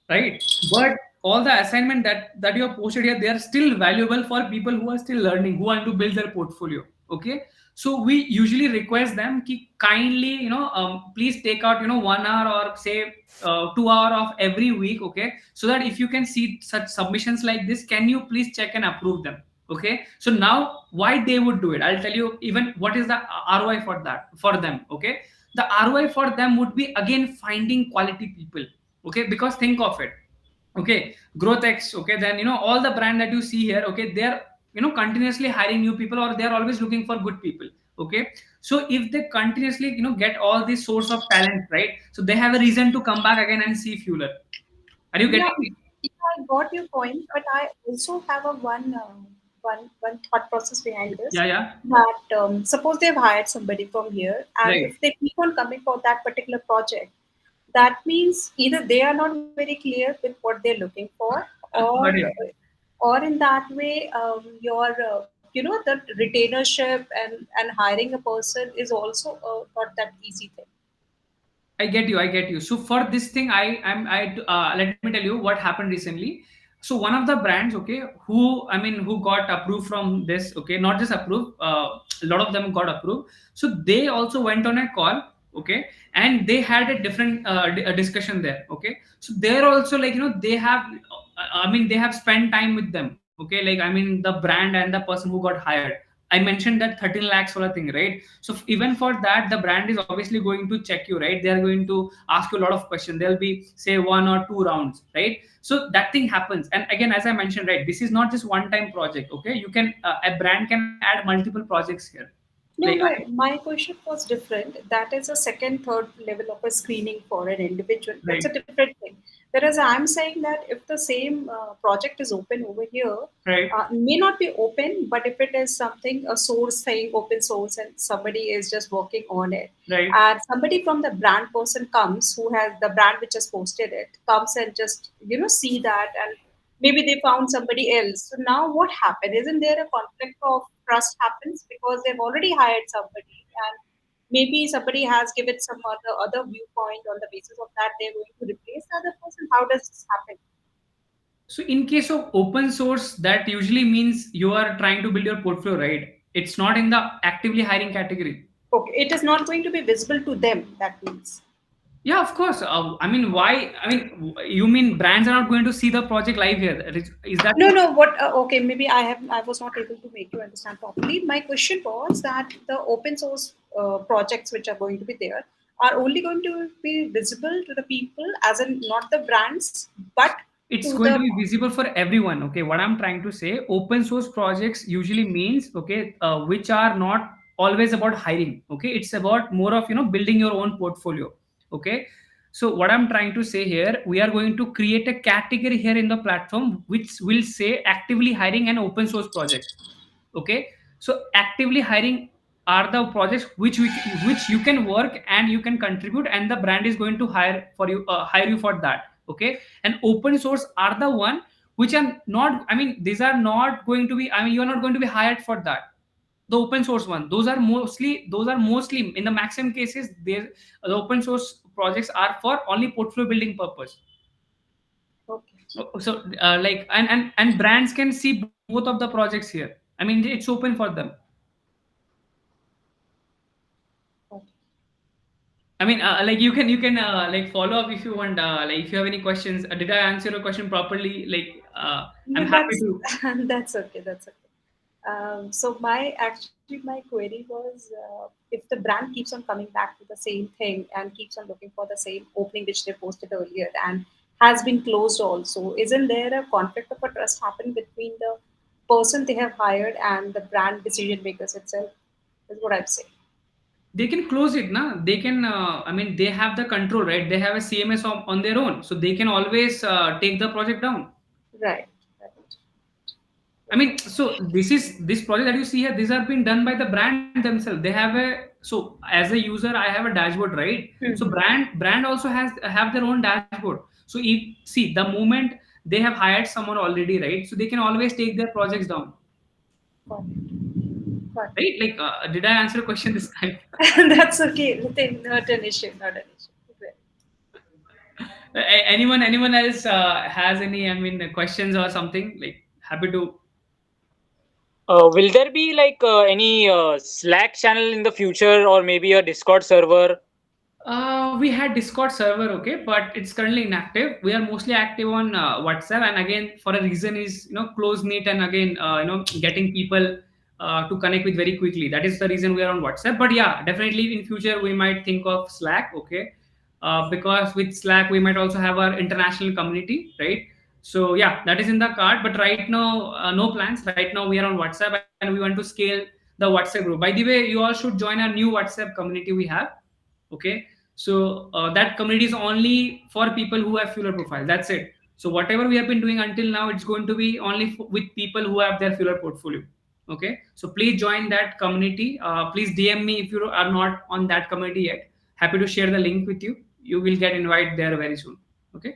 right, but all the assignment that you have posted here, they are still valuable for people who are still learning, who want to build their portfolio, okay. So we usually request them ki kindly, please take out 1 hour or say 2 hour of every week, okay, so that if you can see such submissions like this, can you please check and approve them, okay. So now why they would do it, I'll tell you even what is the ROI for that for them, okay. The ROI for them would be, again, finding quality people, okay, because think of it, okay, GrowthX, okay, then all the brand that you see here, okay, they're continuously hiring new people, or they're always looking for good people, okay. So if they continuously get all this source of talent, right, so they have a reason to come back again and see Fueler. Are you getting me? Yeah, I got your point, but I also have a one one thought process behind this. Yeah. That suppose they've hired somebody from here, and Right. if they keep on coming for that particular project, that means either they are not very clear with what they're looking for, or Got it. or in that way, your the retainership and hiring a person is also not that easy thing. I get you. I get you. So for this thing, let me tell you what happened recently. So one of the brands, okay, who got approved from this, okay, not just approved, a lot of them got approved. So they also went on a call, okay, and they had a different a discussion there, okay. So they're also like they have, they have spent time with them, okay, like the brand and the person who got hired. I mentioned that 13 lakhs sort of thing, right? So even for that, the brand is obviously going to check you, right? They are going to ask you a lot of questions. There'll be say 1 or 2 rounds, right? So that thing happens. And again, as I mentioned, right, this is not just one-time project. Okay, you can a brand can add multiple projects here. No, no, my question was different. That is a second, third level of a screening for an individual. That's a different thing. Whereas I'm saying that if the same project is open over here, right, may not be open, but if it is something, a source thing, open source, and somebody is just working on it, right, and somebody from the brand person comes who has the brand which has posted it, comes and just, see that, and maybe they found somebody else. So now what happened? Isn't there a conflict of trust happens because they've already hired somebody, and maybe somebody has given some other viewpoint on the basis of that they're going to replace the other person? How does this happen? So in case of open source, that usually means you are trying to build your portfolio, right? It's not in the actively hiring category. Okay, it is not going to be visible to them. That means. Yeah, of course. Why? You mean brands are not going to see the project live here? Is that no? What? Okay, maybe I was not able to make you understand properly. My question was that the open source projects which are going to be there are only going to be visible to the people, as in not the brands, but it's going to be visible for everyone. Okay, what I'm trying to say, open source projects usually means, okay, which are not always about hiring. Okay, it's about more of building your own portfolio. Okay, so what I'm trying to say here, we are going to create a category here in the platform which will say actively hiring an open source project. Okay, so actively hiring are the projects which you can work and you can contribute, and the brand is going to hire you for that. Okay, and open source are the one which are not, these are not going to be, you are not going to be hired for that. The open source one, those are mostly in the maximum cases, the open source projects are for only portfolio building purpose. Okay. So and brands can see both of the projects here. It's open for them. You can like follow up if you want. If you have any questions. Did I answer your question properly? I'm happy to. That's okay. That's okay. So my query was, if the brand keeps on coming back to the same thing and keeps on looking for the same opening which they posted earlier and has been closed also, isn't there a conflict of a trust happen between the person they have hired and the brand decision makers itself? Is what I'm saying. They can close it, na? They can. They have the control, right? They have a CMS on their own, so they can always take the project down. Right. So this project that you see here, these are being done by the brand themselves. They have as a user, I have a dashboard, right? Mm-hmm. So brand also have their own dashboard. So the moment they have hired someone already, right? So they can always take their projects down. Right? Did I answer your question this time? That's okay. Not an issue. Anyone else has any questions or something? Happy to. Will there be any Slack channel in the future, or maybe a Discord server? We had Discord server, okay, but it's currently inactive. We are mostly active on WhatsApp, and again, for a reason is close knit, and again getting people to connect with very quickly. That is the reason we are on WhatsApp. But yeah, definitely in future we might think of Slack, okay, because with Slack we might also have our international community, right? So yeah, that is in the card. But right now, no plans. Right now we are on WhatsApp, and we want to scale the WhatsApp group. By the way, you all should join our new WhatsApp community we have. Okay, so that community is only for people who have Fueler profile. That's it. So whatever we have been doing until now, it's going to be only with people who have their Fueler portfolio. Okay, so please join that community. Please DM me if you are not on that community yet. Happy to share the link with you. You will get invited there very soon. Okay.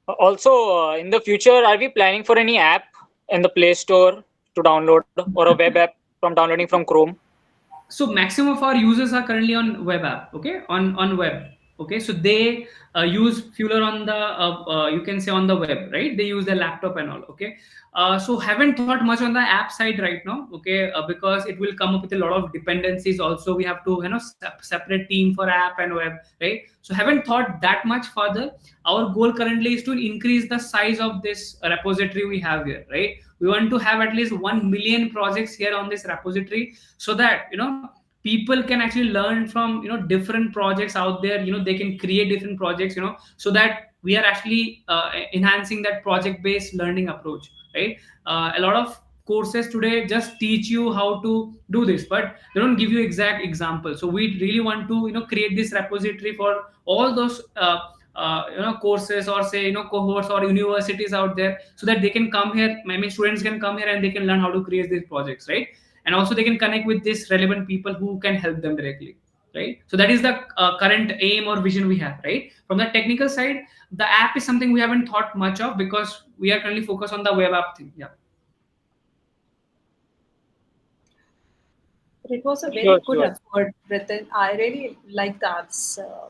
Also, in the future, are we planning for any app in the Play Store to download, or a web app from downloading from Chrome? So maximum of our users are currently on web app. Okay, on web. Okay, so they use Fueler on the you can say on the web, right? They use their laptop and all. Okay, so haven't thought much on the app side right now. Okay, because it will come up with a lot of dependencies. Also, we have to separate team for app and web, right? So haven't thought that much further. Our goal currently is to increase the size of this repository we have here, right? We want to have at least 1 million projects here on this repository, so that people can actually learn from different projects out there. They can create different projects, so that we are actually enhancing that project based learning approach, right? A lot of courses today just teach you how to do this, but they don't give you exact examples. So we really want to create this repository for all those courses, or say cohorts or universities out there, so that they can come here. I mean, students can come here and they can learn how to create these projects, right? And also they can connect with these relevant people who can help them directly, right? So that is the current aim or vision we have, right? From the technical side, the app is something we haven't thought much of, because we are currently focused on the web app thing. Yeah. It was a very Sure, good sure. effort, Ritin. I really like that.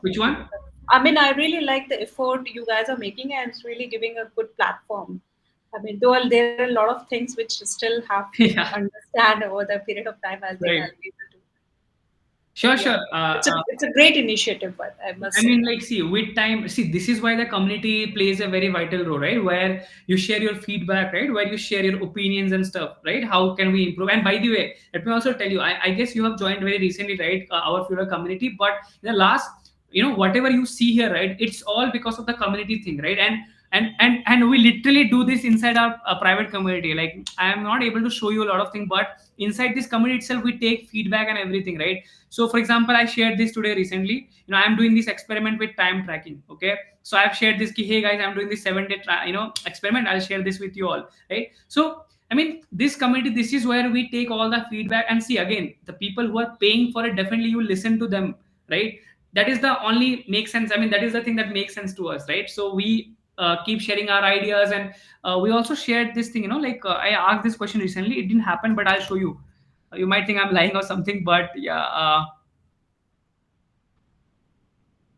Which one? I mean, I really like the effort you guys are making, and it's really giving a good platform. I mean, though there are a lot of things which still have to Yeah. understand over the period of time, I think Right. I'll be able to. Sure, Yeah. sure. It's a great initiative, but I must I say. mean, like, see, with time, see, this is why the community plays a very vital role, right? Where you share your feedback, right? Where you share your opinions and stuff, right? How can we improve? And by the way, let me also tell you, I guess you have joined very recently, right? Our Fueler community, but in the last, whatever you see here, right? It's all because of the community thing, right? And we literally do this inside our private community. Like, I am not able to show you a lot of things, but inside this community itself, we take feedback and everything, right? So for example, I shared this today recently. I'm doing this experiment with time tracking. Okay, so I've shared this, hey guys, I'm doing this 7-day experiment. I'll share this with you all, right? So I mean, this community, this is where we take all the feedback and see. Again, the people who are paying for it, definitely you listen to them, right? That is the only makes sense. I mean, that is the thing that makes sense to us, right? So we keep sharing our ideas, and we also shared this thing. I asked this question recently. It didn't happen, but I'll show you. You might think I'm lying or something, but yeah.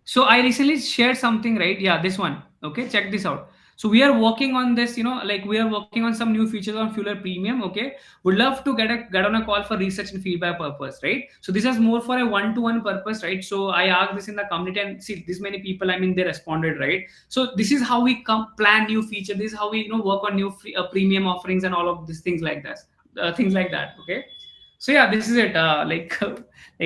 So I recently shared something, right? Yeah, this one. Okay, check this out. So we are working on this, we are working on some new features on Fueler Premium. Okay, would love to get on a call for research and feedback purpose, right? So this is more for a one-to-one purpose, right? So I asked this in the community, and see, this many people, I mean, they responded, right? So this is how we plan new feature. This is how we work on new premium offerings and all of these things like that, things like that. Okay. So yeah, this is it. Like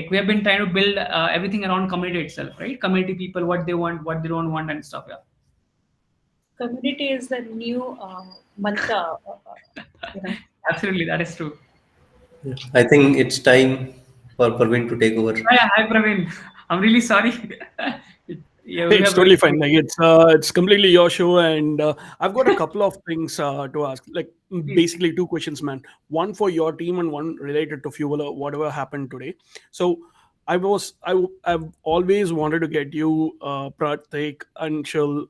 we have been trying to build everything around community itself, right? Community people, what they want, what they don't want, and stuff. Yeah. Community is the new mantra. Absolutely, that is true. I think it's time for Praveen to take over. Yeah, hi Praveen. I'm really sorry. Yeah, Hey, it's totally fine. Like it's completely your show, and I've got a couple of things to ask. Like basically two questions, man. One for your team and one related to Fueler, whatever happened today. So I've always wanted to get you, Prantik, Anshul,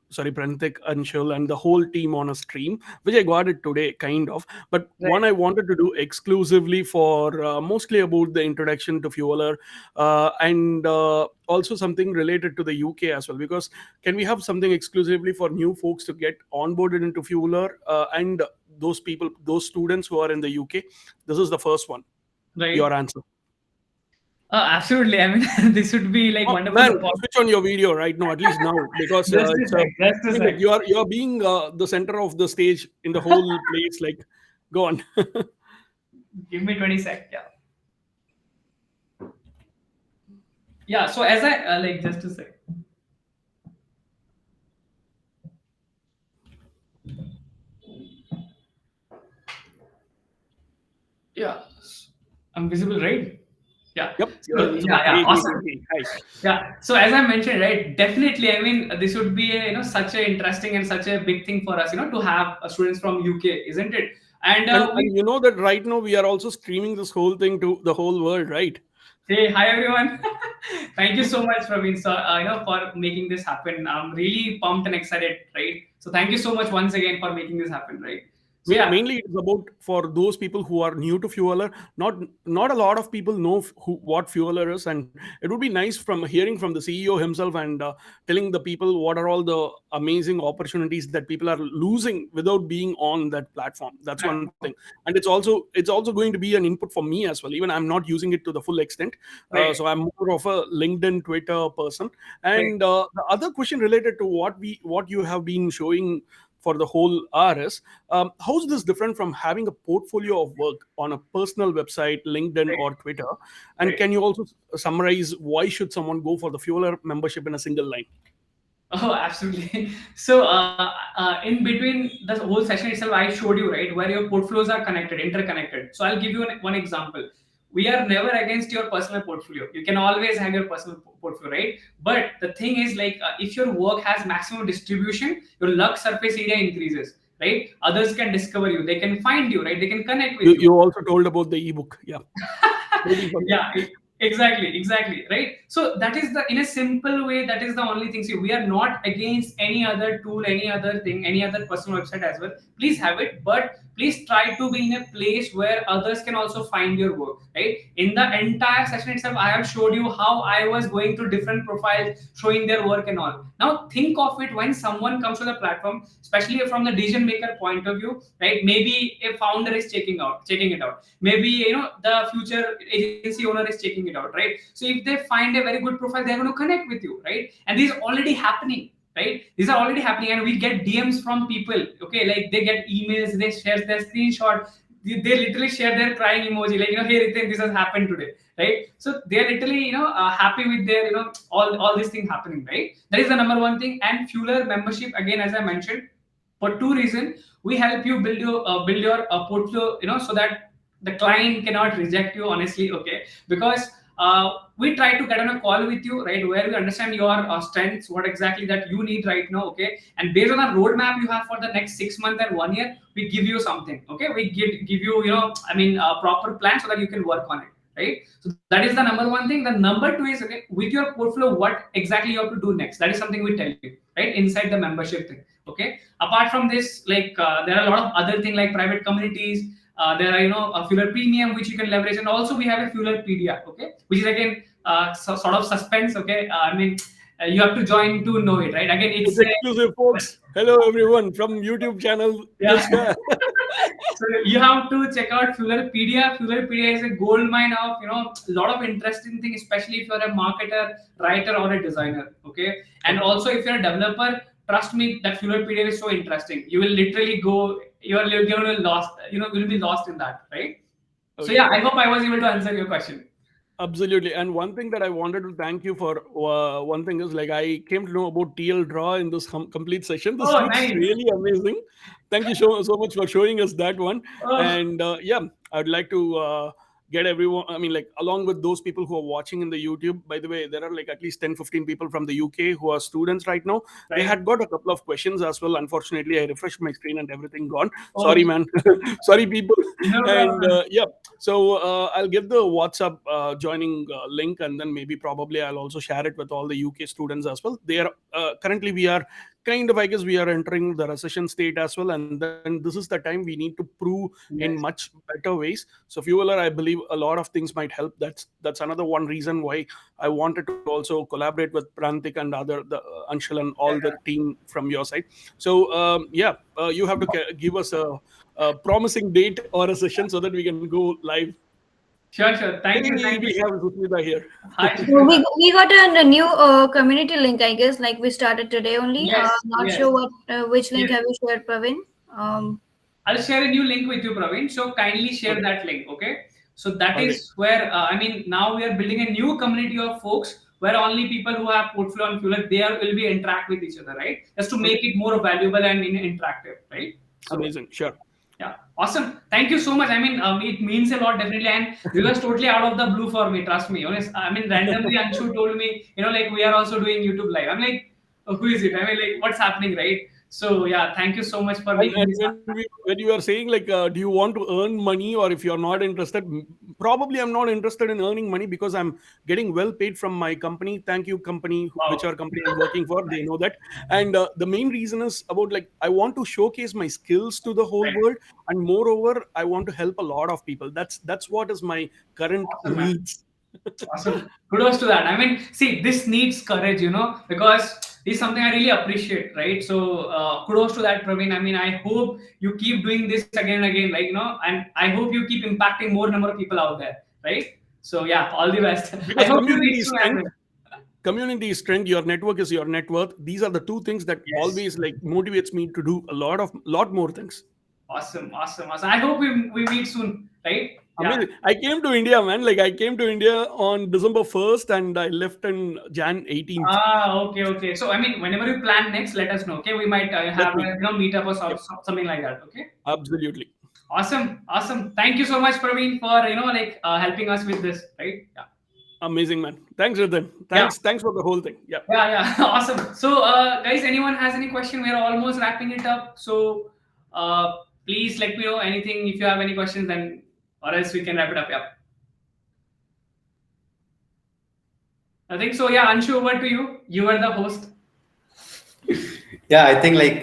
and the whole team on a stream, which I got it today, kind of. But one I wanted to do exclusively for mostly about the introduction to Fueler, and also something related to the UK as well. Because can we have something exclusively for new folks to get onboarded into Fueler, and those people, those students who are in the UK? This is the first one. Right. Your answer. Absolutely. I mean, this would be like wonderful. Man, switch on your video right now, at least now, because you're being the center of the stage in the whole place. Like, go on. Give me 20 seconds. Yeah. Yeah. So as I like, just a sec. Yeah, I'm visible, right? Yeah. Yep. So, yeah, awesome. Hi. Yeah. So as I mentioned, right, definitely. I mean, this would be such a interesting and such a big thing for us, to have students from UK, isn't it? And And you know that right now we are also streaming this whole thing to the whole world, right? Hey, hi everyone. Thank you so much, Praveen, for making this happen. I'm really pumped and excited, right? So thank you so much once again for making this happen, right? So yeah, Mainly it's about for those people who are new to Fueler. Not a lot of people know what Fueler is, and it would be nice from hearing from the CEO himself and telling the people what are all the amazing opportunities that people are losing without being on that platform. That's one thing, and it's also going to be an input for me as well. Even I'm not using it to the full extent, Right. so I'm more of a LinkedIn, Twitter person. And the other question related to what you have been showing for the whole hour is how is this different from having a portfolio of work on a personal website, LinkedIn or Twitter? And Right. can you also summarize why should someone go for the Fueler membership in a single line? Oh, absolutely. So, in between the whole session itself, I showed you, right, where your portfolios are connected, interconnected. So, I'll give you one example. We are never against your personal portfolio. You can always have your personal portfolio, right? But the thing is, like, if your work has maximum distribution, your luck surface area increases, right? Others can discover you, they can find you, right? They can connect with You also told about the ebook, yeah. Yeah, exactly, right? So that is in a simple way, that is the only thing. See, we are not against any other tool, any other thing, any other personal website as well. Please have it, but please try to be in a place where others can also find your work, right? In the entire session itself, I have showed you how I was going through different profiles, showing their work and all. Now think of it, when someone comes to the platform, especially from the decision maker point of view, right? Maybe a founder is checking it out. Maybe the future agency owner is checking it out, right? So if they find a very good profile, they're going to connect with you, right? And this is already happening, right? These are already happening, and we get DMs from people. Okay, like they get emails, they share their screenshot, they literally share their crying emoji, like hey Ritin, this has happened today, right? So they're literally happy with their all these things happening, right? That is the number one thing. And Fueler membership, again, as I mentioned, for two reasons, we help you build your portfolio, so that the client cannot reject you, honestly, okay? Because we try to get on a call with you, right, where we understand your strengths, what exactly that you need right now, okay? And based on the roadmap you have for the next 6 months and 1 year, we give you something, okay? We give you a proper plan so that you can work on it, right? So that is the number one thing. The number two is, okay, with your portfolio, what exactly you have to do next. That is something we tell you, right, inside the membership thing, okay? Apart from this, like there are a lot of other things like private communities. There are a Fueler Premium which you can leverage, and also we have a Fuelerpedia, okay, which is again sort of suspense, okay? You have to join to know it, right? Again, it's exclusive, folks. Hello everyone from YouTube channel. Yeah. So you have to check out Fuelerpedia. Fuelerpedia is a gold mine of a lot of interesting things, especially if you're a marketer, writer, or a designer, okay? And also if you're a developer, trust me, that Fuelerpedia is so interesting. You will literally go, you're going to lost, will be lost in that, right? Okay. So yeah, I hope I was able to answer your question. Absolutely. And one thing that I wanted to thank you for, one thing is, like, I came to know about TL Draw in this complete session. This looks nice. really amazing. Thank you so much for showing us that one. And yeah, I'd like to get everyone, along with those people who are watching in the YouTube. By the way, there are like at least 10-15 people from the UK who are students right now. Right. They had got a couple of questions as well. Unfortunately, I refreshed my screen and everything gone. Sorry, man. Sorry, people. No, and yeah, so I'll get the WhatsApp joining link, and then probably I'll also share it with all the UK students as well. They are currently, we are kind of, I guess, we are entering the recession state as well, and then this is the time we need to prove in much better ways. So Fueler, I believe a lot of things might help. That's another one reason why I wanted to also collaborate with Prantik and Anshul and all the team from your side. So yeah, you have to give us a promising date or a session so that we can go live. Sure. Thank you. We have Susmita here. Hi. We got a new community link, I guess. Like we started today only. Yes, not sure which link have you shared, Praveen? I'll share a new link with you, Praveen. So kindly share that link, okay? So that is where now we are building a new community of folks where only people who have portfolio on Fueler, will be interact with each other, right? Just to make it more valuable and interactive, right? So, amazing, sure. Yeah, awesome. Thank you so much. I mean, it means a lot, definitely. And this was totally out of the blue for me. Trust me. Honest. I mean, randomly Anshu told me, like we are also doing YouTube live. I'm like, who is it? I mean, like, what's happening, right? So yeah, thank you so much for And, making and this happen. when you are saying like, do you want to earn money, or if you're not interested, probably I'm not interested in earning money because I'm getting well paid from my company. Thank you, company, whichever company I'm working for, they know that. And the main reason is about like I want to showcase my skills to the whole world, and moreover, I want to help a lot of people. That's what is my current Awesome, man. needs. Awesome. Kudos to that. I mean, see, this needs courage, because this is something I really appreciate, right? So, kudos to that, Praveen. I mean, I hope you keep doing this again and again, like, and I hope you keep impacting more number of people out there, right? So, yeah, all the best. I Because hope you community reach is to strength. happen. Community is strength. Your network is your net worth. These are the two things that Yes. always like motivates me to do a lot more things. Awesome. I hope we meet soon, right? Yeah. Amazing. I came to India, man. Like I came to India on December 1st and I left on Jan 18th. Okay. So, I mean, whenever you plan next, let us know. Okay, we might have a meet up or something like that. Okay. Absolutely. Awesome. Thank you so much, Praveen, for helping us with this, right? Yeah. Amazing, man. Thanks, Ratan. Thanks for the whole thing. Yeah. Yeah. Awesome. So, guys, anyone has any question? We're almost wrapping it up. So, please let me know anything if you have any questions, then or else we can wrap it up. Yeah. I think so. Yeah, Anshu, over to you. You are the host. Yeah, I think like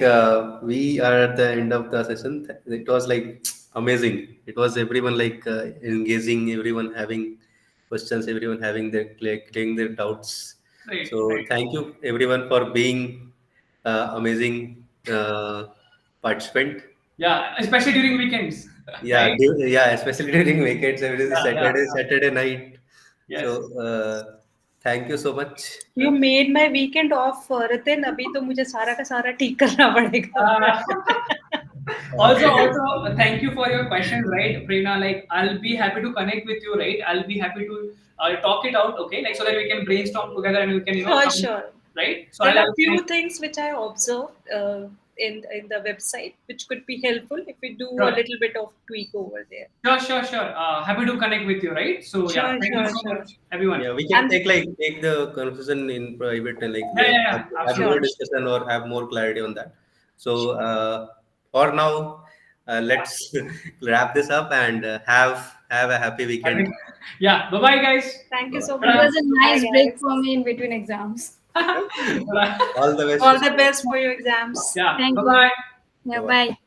we are at the end of the session. It was like amazing. It was everyone like engaging, everyone having questions, everyone having their clearing their doubts. Right. So thank you everyone for being amazing participant. Yeah, especially during weekends. Yeah, Right? yeah, especially during weekends, every Yeah. Saturday night. Yes. So thank you so much. You made my weekend off, Ratan. अभी तो मुझे सारा का सारा ठीक करना पड़ेगा. Also, thank you for your questions, right, Prerna? Like, I'll be happy to connect with you, right? I'll be happy to talk it out, okay? Like, so that we can brainstorm together and we can, Sure. right? So There I'll are few things which I observed in the website which could be helpful if we do a little bit of tweak over there. Sure. Happy to connect with you, right? So yeah, thank you so much, everyone. Yeah, we can take the conversation in private and have more discussion or have more clarity on that. So for now, let's wrap this up and have a happy weekend. Yeah, bye guys. Thank you so It much. was a nice Bye, break guys. for me in between exams. All the best. All the best for your exams. Yeah. Thank you. Bye. Yeah, Bye-bye. bye.